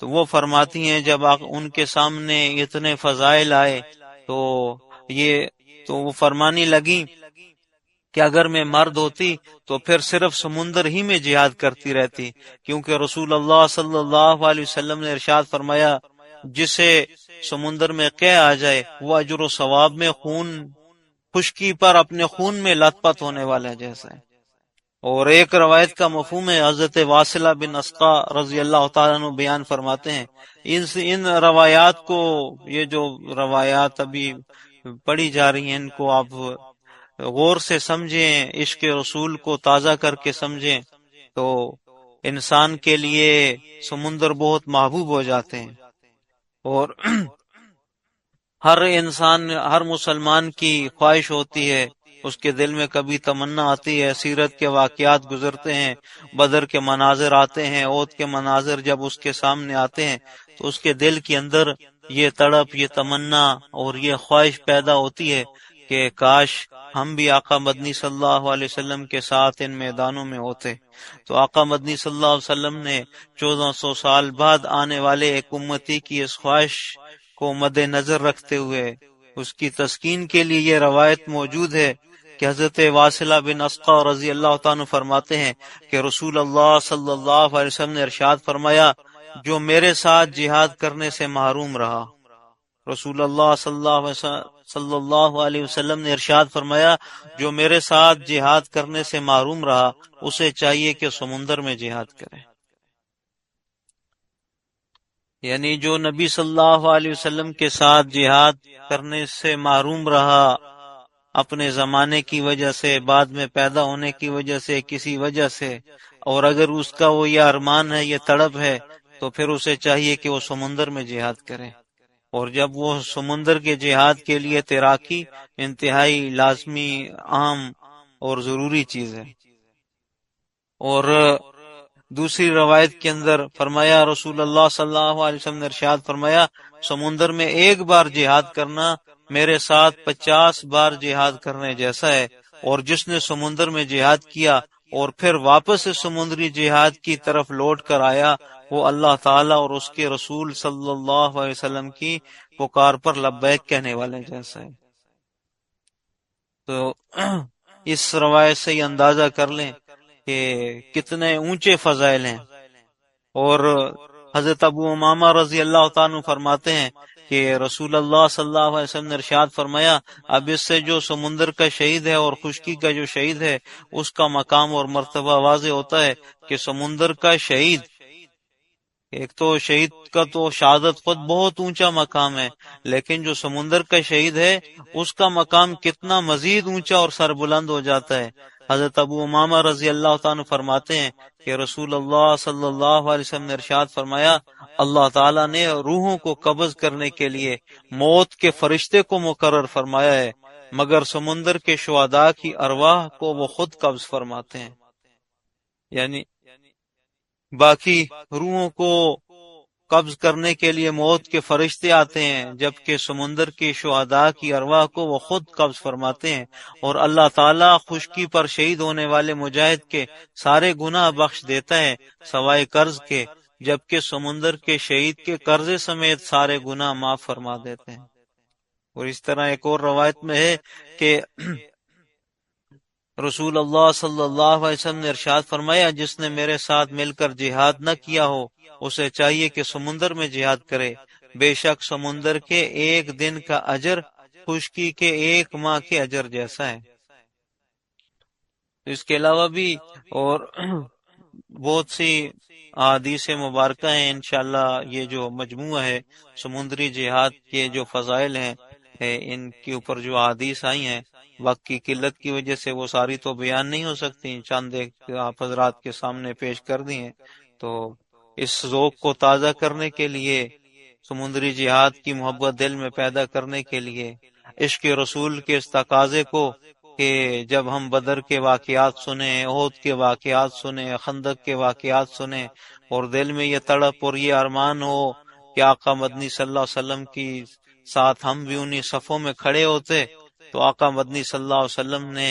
تو وہ فرماتی ہیں جب ان کے سامنے اتنے فضائل آئے تو وہ فرمانے لگی کہ اگر میں مرد ہوتی تو پھر صرف سمندر ہی میں جہاد کرتی رہتی، کیونکہ رسول اللہ صلی اللہ علیہ وسلم نے ارشاد فرمایا جسے سمندر میں قے آ جائے وہ اجر و ثواب میں خشکی پر اپنے خون میں لت پت ہونے والا جیسا ہے۔ اور ایک روایت کا مفہوم ہے، حضرت واصلہ بن اسقا رضی اللہ تعالیٰ عنہ بیان فرماتے ہیں ان روایات کو، یہ جو روایات ابھی پڑھی جا رہی ہیں ان کو آپ غور سے سمجھیں، عشق رسول کو تازہ کر کے سمجھیں تو انسان کے لیے سمندر بہت محبوب ہو جاتے ہیں۔ اور ہر انسان، ہر مسلمان کی خواہش ہوتی ہے، اس کے دل میں کبھی تمنا آتی ہے، سیرت کے واقعات گزرتے ہیں، بدر کے مناظر آتے ہیں، احد کے مناظر جب اس کے سامنے آتے ہیں تو اس کے دل کے اندر یہ تڑپ، یہ تمنا اور یہ خواہش پیدا ہوتی ہے کہ کاش ہم بھی آقا مدنی صلی اللہ علیہ وسلم کے ساتھ ان میدانوں میں ہوتے۔ تو آقا مدنی صلی اللہ علیہ وسلم نے 1400 سال بعد آنے والے ایک امتی کی اس خواہش کو مد نظر رکھتے ہوئے اس کی تسکین کے لیے یہ روایت موجود ہے کہ حضرت واصلہ بن اسقا رضی اللہ تعالیٰ فرماتے ہیں کہ رسول اللہ صلی اللہ علیہ وسلم نے ارشاد فرمایا جو میرے ساتھ جہاد کرنے سے محروم رہا، رسول اللہ صلی اللہ علیہ وسلم نے ارشاد فرمایا جو میرے ساتھ جہاد کرنے سے محروم رہا اسے چاہیے کہ سمندر میں جہاد کرے۔ یعنی جو نبی صلی اللہ علیہ وسلم کے ساتھ جہاد کرنے سے محروم رہا اپنے زمانے کی وجہ سے، بعد میں پیدا ہونے کی وجہ سے، کسی وجہ سے، اور اگر اس کا وہ یہ ارمان ہے، یہ تڑپ ہے، تو پھر اسے چاہیے کہ وہ سمندر میں جہاد کرے۔ اور جب وہ سمندر کے جہاد کے لیے تیراکی انتہائی لازمی، عام اور ضروری چیز ہے۔ اور دوسری روایت کے اندر فرمایا رسول اللہ صلی اللہ علیہ وسلم نے ارشاد فرمایا سمندر میں ایک بار جہاد کرنا میرے ساتھ 50 بار جہاد کرنے جیسا ہے، اور جس نے سمندر میں جہاد کیا اور پھر واپس سمندری جہاد کی طرف لوٹ کر آیا وہ اللہ تعالیٰ اور اس کے رسول صلی اللہ علیہ وسلم کی پکار پر لبیک کہنے والے جیسا ہے۔ تو اس روایت سے یہ اندازہ کر لیں کہ کتنے اونچے فضائل ہیں۔ اور حضرت ابو امامہ رضی اللہ تعالیٰ فرماتے ہیں کہ رسول اللہ صلی اللہ علیہ وسلم نے ارشاد فرمایا اب اس سے جو سمندر کا شہید ہے اور خشکی کا جو شہید ہے اس کا مقام اور مرتبہ واضح ہوتا ہے کہ سمندر کا شہید، ایک تو شہید کا تو شہادت خود بہت اونچا مقام ہے، لیکن جو سمندر کا شہید ہے اس کا مقام کتنا مزید اونچا اور سربلند ہو جاتا ہے۔ حضرت ابو امامہ رضی اللہ تعالیٰ فرماتے ہیں کہ رسول اللہ صلی اللہ علیہ وسلم نے ارشاد فرمایا اللہ تعالیٰ نے روحوں کو قبض کرنے کے لیے موت کے فرشتے کو مقرر فرمایا ہے، مگر سمندر کے شہداء کی ارواح کو وہ خود قبض فرماتے ہیں۔ یعنی باقی روحوں کو قبض کرنے کے لیے موت کے فرشتے آتے ہیں، جبکہ سمندر کے شہداء کی ارواح کو وہ خود قبض فرماتے ہیں، اور اللہ تعالیٰ خشکی پر شہید ہونے والے مجاہد کے سارے گناہ بخش دیتا ہے سوائے قرض کے، جبکہ سمندر کے شہید کے قرض سمیت سارے گناہ معاف فرما دیتے ہیں۔ اور اس طرح ایک اور روایت میں ہے کہ رسول اللہ صلی اللہ علیہ وسلم نے ارشاد فرمایا جس نے میرے ساتھ مل کر جہاد نہ کیا ہو اسے چاہیے کہ سمندر میں جہاد کرے، بے شک سمندر کے ایک دن کا اجر خشکی کے 1 ماہ کے اجر جیسا ہے۔ اس کے علاوہ بھی اور بہت سی احادیث مبارکہ ہیں، انشاءاللہ یہ جو مجموعہ ہے سمندری جہاد کے جو فضائل ہیں ان کے اوپر جو احادیث آئی ہیں، وقت کی قلت کی وجہ سے وہ ساری تو بیان نہیں ہو سکتی، چند ایک آپ حضرات کے سامنے پیش کر دی ہیں۔ تو اس ذوق کو تازہ کرنے کے لیے، سمندری جہاد کی محبت دل میں پیدا کرنے کے لیے، عشق رسول کے اس تقاضے کو کہ جب ہم بدر کے واقعات سنیں، احد کے واقعات سنیں، خندق کے واقعات سنیں اور دل میں یہ تڑپ اور یہ ارمان ہو کہ آقا مدنی صلی اللہ علیہ وسلم کی ساتھ ہم بھی انہی صفوں میں کھڑے ہوتے، تو آقا مدنی صلی اللہ علیہ وسلم نے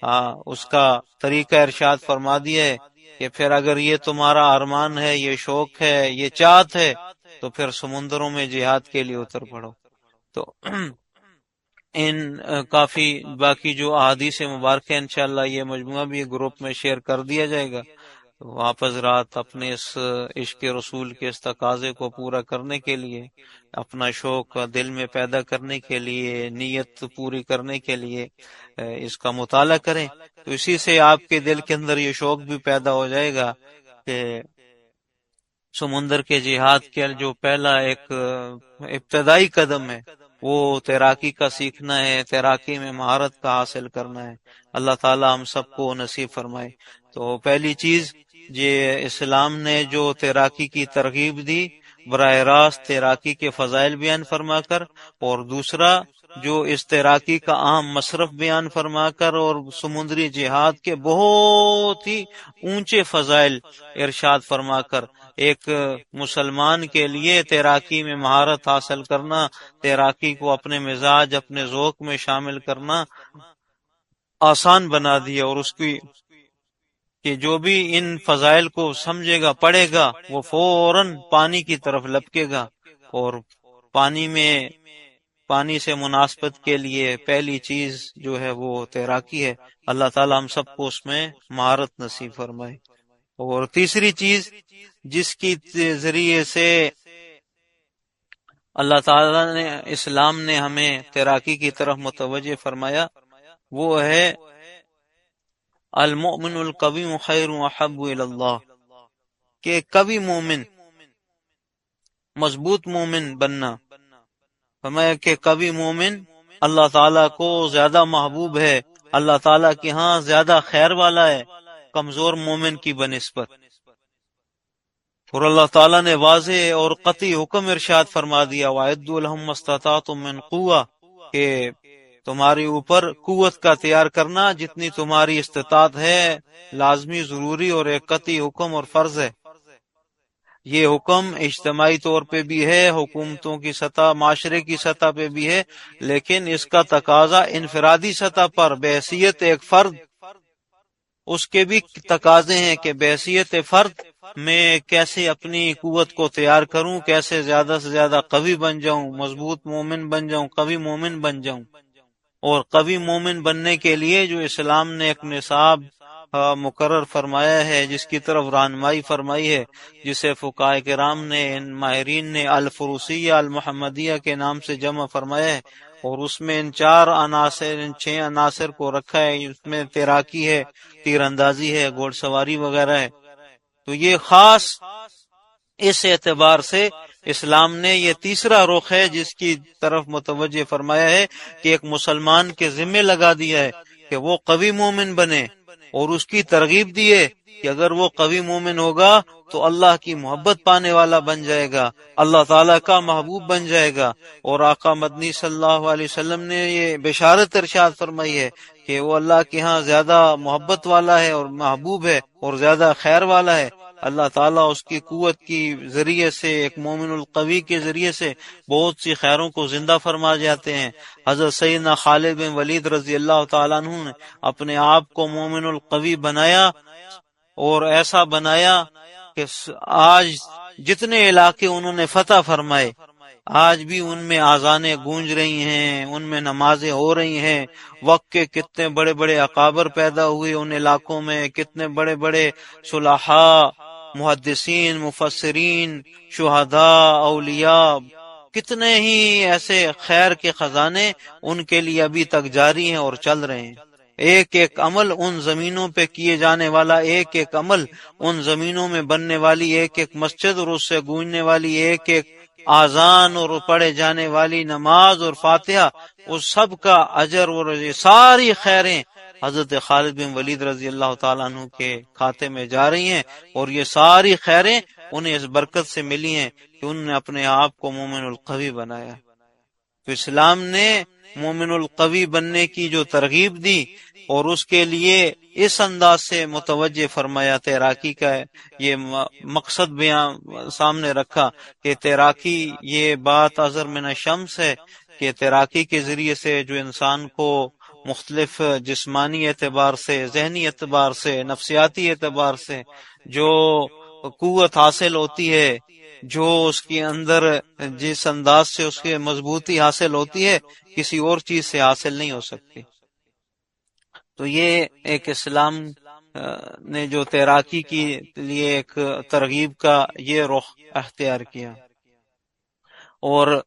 اس کا طریقہ ارشاد فرما دیا ہے کہ پھر اگر یہ تمہارا ارمان ہے، یہ شوق ہے، یہ چاہت ہے، تو پھر سمندروں میں جہاد کے لیے اتر پڑو۔ تو ان کافی باقی جو احادیث مبارکہ انشاءاللہ یہ مجموعہ بھی گروپ میں شیئر کر دیا جائے گا۔ تو آپ حضرات اپنے اس عشق رسول کے اس تقاضے کو پورا کرنے کے لیے، اپنا شوق دل میں پیدا کرنے کے لیے، نیت پوری کرنے کے لیے اس کا مطالعہ کریں، تو اسی سے آپ کے دل کے اندر یہ شوق بھی پیدا ہو جائے گا کہ سمندر کے جہاد کے جو پہلا ایک ابتدائی قدم ہے وہ تیراکی کا سیکھنا ہے، تیراکی میں مہارت کا حاصل کرنا ہے۔ اللہ تعالی ہم سب کو نصیب فرمائے۔ تو پہلی چیز یہ اسلام نے جو تیراکی کی ترغیب دی براہ راست تیراکی کے فضائل بیان فرما کر، اور دوسرا جو اس تیراکی کا اہم مصرف بیان فرما کر اور سمندری جہاد کے بہت ہی اونچے فضائل ارشاد فرما کر، ایک مسلمان کے لیے تیراکی میں مہارت حاصل کرنا، تیراکی کو اپنے مزاج اپنے ذوق میں شامل کرنا آسان بنا دیا، اور اس کی کہ جو بھی ان فضائل کو سمجھے گا پڑھے گا وہ فوراً پانی کی طرف لپکے گا، اور پانی سے مناسبت کے لیے پہلی چیز جو ہے وہ تیراکی ہے۔ اللہ تعالی ہم سب کو اس میں مہارت نصیب فرمائے۔ اور تیسری چیز جس کی ذریعے سے اللہ تعالی نے اسلام نے ہمیں تیراکی کی طرف متوجہ فرمایا وہ ہے المؤمن القوی خیر احب الی اللہ، کہ قوی مومن، مضبوط مومن بننا۔ فرمایا کہ قوی مومن اللہ تعالیٰ کو زیادہ محبوب ہے، اللہ تعالیٰ کے ہاں زیادہ خیر والا ہے کمزور مومن کی بنسبت۔ اور اللہ تعالیٰ نے واضح اور قطعی حکم ارشاد فرما دیا وَأَعِدُّوا لَهُم مَّا اسْتَطَعْتُم مِّن قُوَّةٍ، کہ تمہاری اوپر قوت کا تیار کرنا جتنی تمہاری استطاعت ہے لازمی، ضروری اور ایک قطعی حکم اور فرض ہے۔ یہ حکم اجتماعی طور پہ بھی ہے، حکومتوں کی سطح، معاشرے کی سطح پہ بھی ہے، لیکن اس کا تقاضا انفرادی سطح پر بحیثیت ایک فرد اس کے بھی تقاضے ہیں کہ بحیثیت فرد میں کیسے اپنی قوت کو تیار کروں، کیسے زیادہ سے زیادہ قوی بن جاؤں، مضبوط مومن بن جاؤں، قوی مومن بن جاؤں۔ اور قوی مومن بننے کے لیے جو اسلام نے ایک نصاب مقرر فرمایا ہے، جس کی طرف رہنمائی فرمائی ہے، جسے فقہاء کرام نے، ان ماہرین نے الفروسیہ المحمدیہ کے نام سے جمع فرمایا ہے، اور اس میں ان 6 عناصر کو رکھا ہے۔ اس میں تیراکی ہے، تیر اندازی ہے، گھوڑ سواری وغیرہ ہے۔ تو یہ خاص اس اعتبار سے اسلام نے یہ تیسرا رخ ہے جس کی طرف متوجہ فرمایا ہے کہ ایک مسلمان کے ذمہ لگا دیا ہے کہ وہ قوی مومن بنے، اور اس کی ترغیب دی ہے کہ اگر وہ قوی مومن ہوگا تو اللہ کی محبت پانے والا بن جائے گا، اللہ تعالیٰ کا محبوب بن جائے گا۔ اور آقا مدنی صلی اللہ علیہ وسلم نے یہ بشارت ارشاد فرمائی ہے کہ وہ اللہ کے ہاں زیادہ محبت والا ہے اور محبوب ہے اور زیادہ خیر والا ہے۔ اللہ تعالیٰ اس کی قوت کی ذریعے سے، ایک مومن القوی کے ذریعے سے بہت سی خیروں کو زندہ فرما جاتے ہیں۔ حضرت سیدنا خالد بن ولید رضی اللہ تعالیٰ عنہ نے اپنے آپ کو مومن القوی بنایا، اور ایسا بنایا کہ آج جتنے علاقے انہوں نے فتح فرمائے آج بھی ان میں آذانیں گونج رہی ہیں، ان میں نمازیں ہو رہی ہیں۔ وقت کے کتنے بڑے بڑے اکابر پیدا ہوئے ان علاقوں میں، کتنے بڑے بڑے صلحاء، محدثین، مفسرین، شہداء، اولیاء، کتنے ہی ایسے خیر کے خزانے ان کے لیے ابھی تک جاری ہیں اور چل رہے ہیں۔ ایک ایک عمل ان زمینوں پہ کیے جانے والا، ایک ایک عمل ان زمینوں میں بننے والی، ایک ایک مسجد اور اس سے گونجنے والی ایک ایک آذان اور پڑھے جانے والی نماز اور فاتحہ، اس سب کا اجر اور یہ ساری خیریں حضرت خالد بن ولید رضی اللہ تعالیٰ عنہ کے کھاتے میں جا رہی ہیں، اور یہ ساری خیریں انہیں اس برکت سے ملی ہیں کہ انہوں نے اپنے آپ کو مومن القوی بنایا۔ تو اسلام نے مومن القوی بننے کی جو ترغیب دی اور اس کے لیے اس انداز سے متوجہ فرمایا، تیراکی کا یہ مقصد بیان سامنے رکھا کہ تیراکی یہ بات اظہر من الشمس ہے، کہ تیراکی کے ذریعے سے جو انسان کو مختلف جسمانی اعتبار سے، ذہنی اعتبار سے، نفسیاتی اعتبار سے جو قوت حاصل ہوتی ہے، جو اس کے اندر جس انداز سے اس کی مضبوطی حاصل ہوتی ہے، کسی اور چیز سے حاصل نہیں ہو سکتی۔ تو یہ ایک اسلام نے جو تیراکی کے لیے ایک ترغیب کا یہ رخ اختیار کیا، اور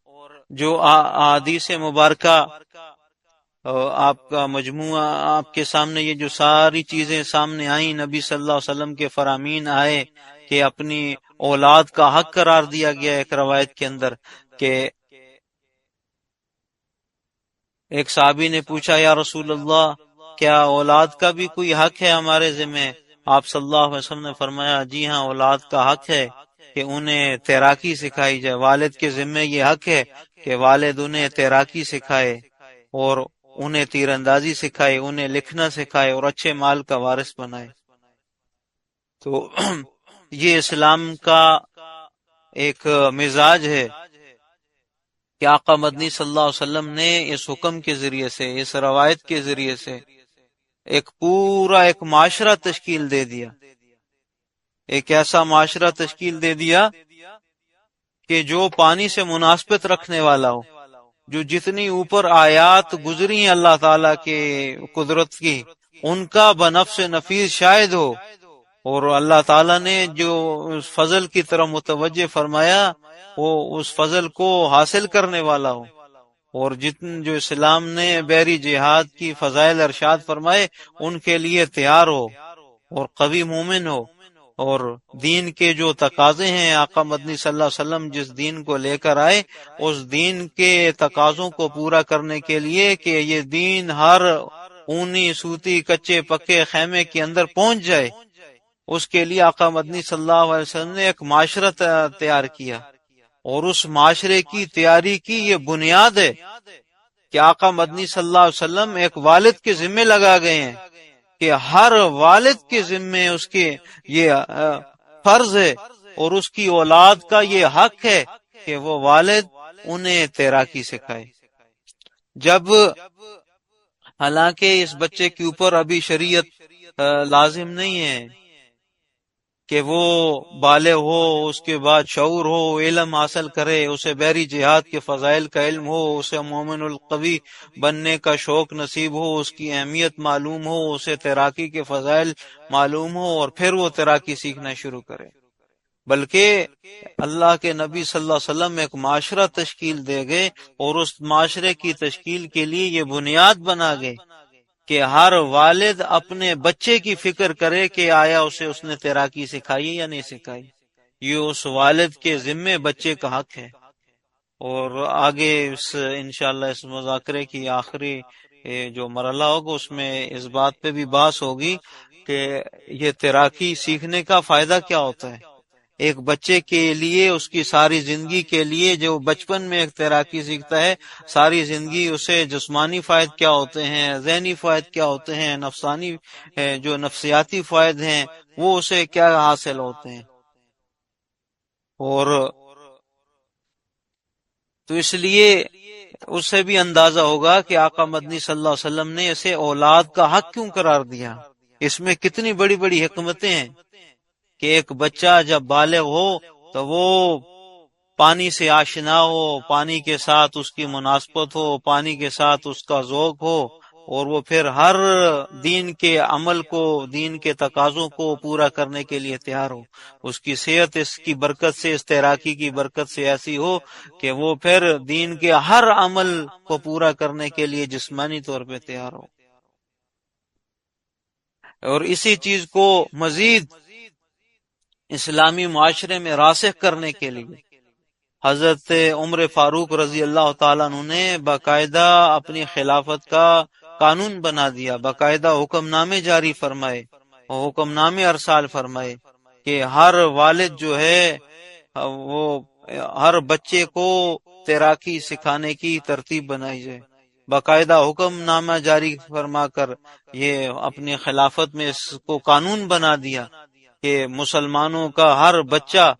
جو احادیث مبارکہ آپ کا مجموعہ آپ کے سامنے، یہ جو ساری چیزیں سامنے آئیں، نبی صلی اللہ علیہ وسلم کے فرامین آئے کہ اپنی اولاد کا حق قرار دیا گیا۔ ایک روایت کے اندر کہ ایک صحابی نے پوچھا، یا رسول اللہ، کیا اولاد کا بھی کوئی حق ہے ہمارے ذمہ؟ آپ صلی اللہ علیہ وسلم نے فرمایا، جی ہاں، اولاد کا حق ہے کہ انہیں تیراکی سکھائی جائے۔ والد کے ذمہ یہ حق ہے کہ والد انہیں تیراکی سکھائے اور انہیں تیر اندازی سکھائے، انہیں لکھنا سکھائے اور اچھے مال کا وارث بنائے۔ تو یہ اسلام کا ایک مزاج ہے کہ آقا مدنی صلی اللہ علیہ وسلم نے اس حکم کے ذریعے سے، اس روایت کے ذریعے سے ایک پورا ایک معاشرہ تشکیل دے دیا، ایک ایسا معاشرہ تشکیل دے دیا کہ جو پانی سے مناسبت رکھنے والا ہو، جو جتنی اوپر آیات گزری ہیں اللہ تعالیٰ کے قدرت کی، ان کا بنفس نفیس شاہد ہو، اور اللہ تعالیٰ نے جو اس فضل کی طرف متوجہ فرمایا وہ اس فضل کو حاصل کرنے والا ہو، اور جو اسلام نے بحری جہاد کی فضائل ارشاد فرمائے ان کے لیے تیار ہو اور قوی مومن ہو، اور دین کے جو تقاضے ہیں، آقا مدنی صلی اللہ علیہ وسلم جس دین کو لے کر آئے اس دین کے تقاضوں کو پورا کرنے کے لیے کہ یہ دین ہر اونی سوتی کچے پکے خیمے کے اندر پہنچ جائے، اس کے لیے آقا مدنی صلی اللہ علیہ وسلم نے ایک معاشرہ تیار کیا، اور اس معاشرے کی تیاری کی یہ بنیاد ہے کہ آقا مدنی صلی اللہ علیہ وسلم ایک والد کے ذمے لگا گئے ہیں کہ ہر والد کے ذمے اس کے یہ فرض ہے، اور اس کی اولاد کا یہ حق ہے کہ وہ والد انہیں تیراکی سکھائے۔ جب حالانکہ اس بچے کے اوپر ابھی شریعت لازم نہیں ہے کہ وہ بالغ ہو، اس کے بعد شعور ہو، علم حاصل کرے، اسے بحری جہاد کے فضائل کا علم ہو، اسے مومن القوی بننے کا شوق نصیب ہو، اس کی اہمیت معلوم ہو، اسے تیراکی کے فضائل معلوم ہو، اور پھر وہ تیراکی سیکھنا شروع کرے۔ بلکہ اللہ کے نبی صلی اللہ علیہ وسلم ایک معاشرہ تشکیل دے گئے، اور اس معاشرے کی تشکیل کے لیے یہ بنیاد بنا گئے کہ ہر والد اپنے بچے کی فکر کرے کہ آیا اس نے تیراکی سکھائی یا نہیں سکھائی۔ یہ اس والد کے ذمے بچے کا حق ہے۔ اور آگے انشاءاللہ اس مذاکرے کی آخری جو مرحلہ ہوگا اس میں اس بات پہ بھی بحث ہوگی کہ یہ تیراکی سیکھنے کا فائدہ کیا ہوتا ہے ایک بچے کے لیے، اس کی ساری زندگی کے لیے۔ جو بچپن میں ایک تیراکی سیکھتا ہے، ساری زندگی اسے جسمانی فوائد کیا ہوتے ہیں، ذہنی فوائد کیا ہوتے ہیں، نفسانی جو نفسیاتی فوائد ہیں وہ اسے کیا حاصل ہوتے ہیں۔ اور تو اس لیے اس سے بھی اندازہ ہوگا کہ آقا مدنی صلی اللہ علیہ وسلم نے اسے اولاد کا حق کیوں قرار دیا۔ اس میں کتنی بڑی بڑی حکمتیں ہیں کہ ایک بچہ جب بالغ ہو تو وہ پانی سے آشنا ہو، پانی کے ساتھ اس کی مناسبت ہو، پانی کے ساتھ اس کا ذوق ہو، اور وہ پھر ہر دین کے عمل کو، دین کے تقاضوں کو پورا کرنے کے لیے تیار ہو۔ اس کی صحت اس کی برکت سے، اس تیراکی کی برکت سے ایسی ہو کہ وہ پھر دین کے ہر عمل کو پورا کرنے کے لیے جسمانی طور پہ تیار ہو۔ اور اسی چیز کو مزید اسلامی معاشرے میں راسخ کرنے کے لیے حضرت عمر فاروق رضی اللہ تعالیٰ عنہ نے باقاعدہ اپنی خلافت کا قانون بنا دیا، باقاعدہ حکم نامے جاری فرمائے اور حکم نامے ارسال فرمائے کہ ہر والد جو ہے وہ ہر بچے کو تیراکی سکھانے کی ترتیب بنائی جائے۔ باقاعدہ حکم نامہ جاری فرما کر یہ اپنی خلافت میں اس کو قانون بنا دیا کہ مسلمانوں کا ہر بچہ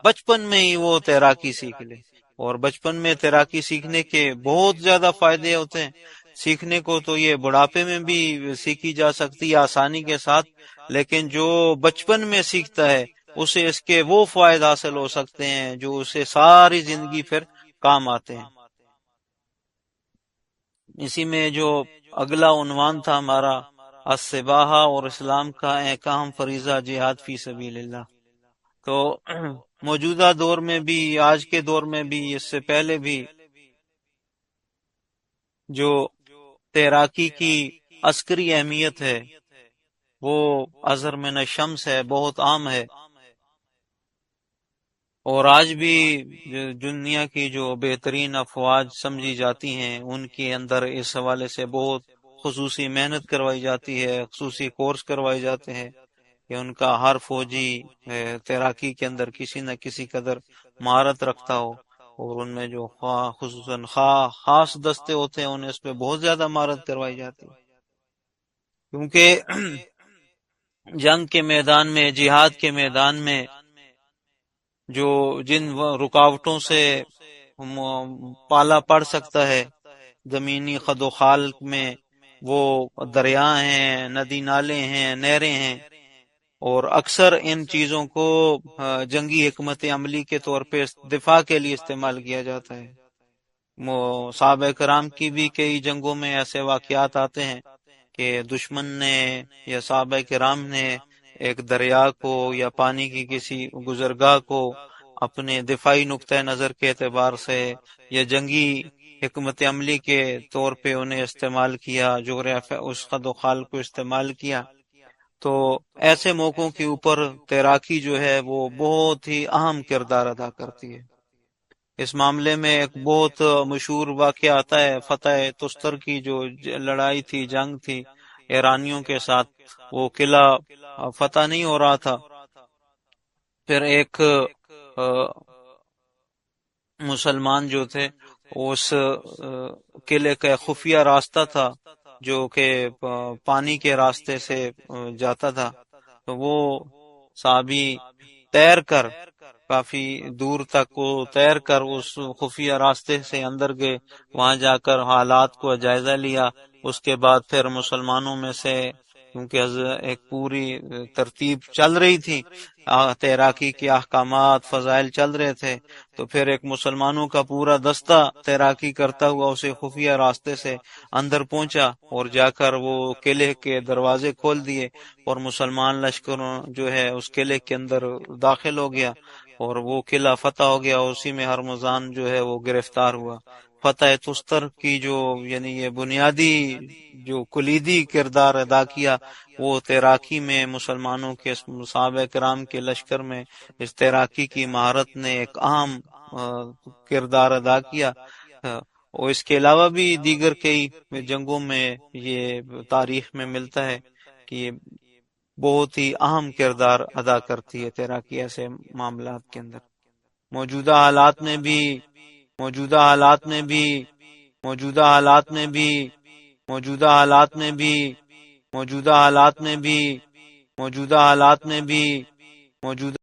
بچپن میں ہی وہ تیراکی سیکھ لے۔ اور بچپن میں تیراکی سیکھنے کے بہت زیادہ فائدے ہوتے ہیں سیکھنے کو تو یہ بڑھاپے میں بھی سیکھی جا سکتی ہے آسانی کے ساتھ، لیکن جو بچپن میں سیکھتا ہے اسے اس کے وہ فوائد حاصل ہو سکتے ہیں جو اسے ساری زندگی پھر کام آتے ہیں۔ اسی میں جو اگلا عنوان تھا ہمارا، السباحہ اور اسلام کا ایک اہم فریضہ جہاد فی سبیل اللہ، تو موجودہ دور میں بھی، آج کے دور میں بھی، اس سے پہلے بھی، جو تیراکی کی عسکری اہمیت ہے وہ ازہر من الشمس ہے، بہت عام ہے، اور آج بھی دنیا کی جو بہترین افواج سمجھی جاتی ہیں ان کے اندر اس حوالے سے بہت خصوصی محنت کروائی جاتی ہے، خصوصی کورس کروائے جاتے ہیں کہ ان کا ہر فوجی تیراکی کے اندر کسی نہ کسی قدر مہارت رکھتا ہو، اور ان میں جو خصوصاً خاص دستے ہوتے ہیں انہیں اس پہ بہت زیادہ مہارت کروائی جاتی ہے، کیونکہ جنگ کے میدان میں، جہاد کے میدان میں جو جن رکاوٹوں سے پالا پڑ سکتا ہے زمینی خد و خال میں، وہ دریا ہیں، ندی نالے ہیں، نہریں ہیں، اور اکثر ان چیزوں کو جنگی حکمت عملی کے طور پہ دفاع کے لیے استعمال کیا جاتا ہے۔ صحابہ کرام کی بھی کئی جنگوں میں ایسے واقعات آتے ہیں کہ دشمن نے یا صحابہ کرام نے ایک دریا کو یا پانی کی کسی گزرگاہ کو اپنے دفاعی نقطہ نظر کے اعتبار سے یا جنگی حکمت عملی کے طور پہ انہیں استعمال کیا، جغرافیہ اس خد و خال کو استعمال کیا، تو ایسے موقعوں کے اوپر تیراکی جو ہے وہ بہت ہی اہم کردار ادا کرتی ہے۔ اس معاملے میں ایک بہت مشہور واقعہ آتا ہے، فتح تستر کی جو لڑائی تھی، جنگ تھی ایرانیوں کے ساتھ، وہ قلعہ فتح نہیں ہو رہا تھا، پھر ایک مسلمان جو تھے اس قلعے کا خفیہ راستہ تھا جو کہ پانی کے راستے سے جاتا تھا، تو وہ صحابی تیر کر کافی دور تک وہ تیر کر اس خفیہ راستے سے اندر گئے، وہاں جا کر حالات کو جائزہ لیا، اس کے بعد پھر مسلمانوں میں سے، کیونکہ ایک پوری ترتیب چل رہی تھی، تیراکی کے احکامات فضائل چل رہے تھے، تو پھر ایک مسلمانوں کا پورا دستہ تیراکی کرتا ہوا اسے خفیہ راستے سے اندر پہنچا، اور جا کر وہ قلعے کے دروازے کھول دیے، اور مسلمان لشکر جو ہے اس قلعے کے اندر داخل ہو گیا، اور وہ قلعہ فتح ہو گیا، اسی میں ہرمزان جو ہے وہ گرفتار ہوا۔ فتح تستر کی جو یعنی یہ بنیادی جو کلیدی کردار ادا کیا وہ تیراکی میں مسلمانوں کے صحابہ کرام کے لشکر میں اس تیراکی کی مہارت نے ایک اہم کردار ادا کیا، اور اس کے علاوہ بھی دیگر کئی جنگوں میں یہ تاریخ میں ملتا ہے کہ یہ بہت ہی اہم کردار ادا کرتی ہے تیراکی ایسے معاملات کے اندر۔ موجودہ حالات میں بھی موجودہ حالات میں بھی موجودہ حالات میں بھی موجودہ حالات میں بھی موجودہ حالات میں بھی موجودہ حالات میں بھی موجودہ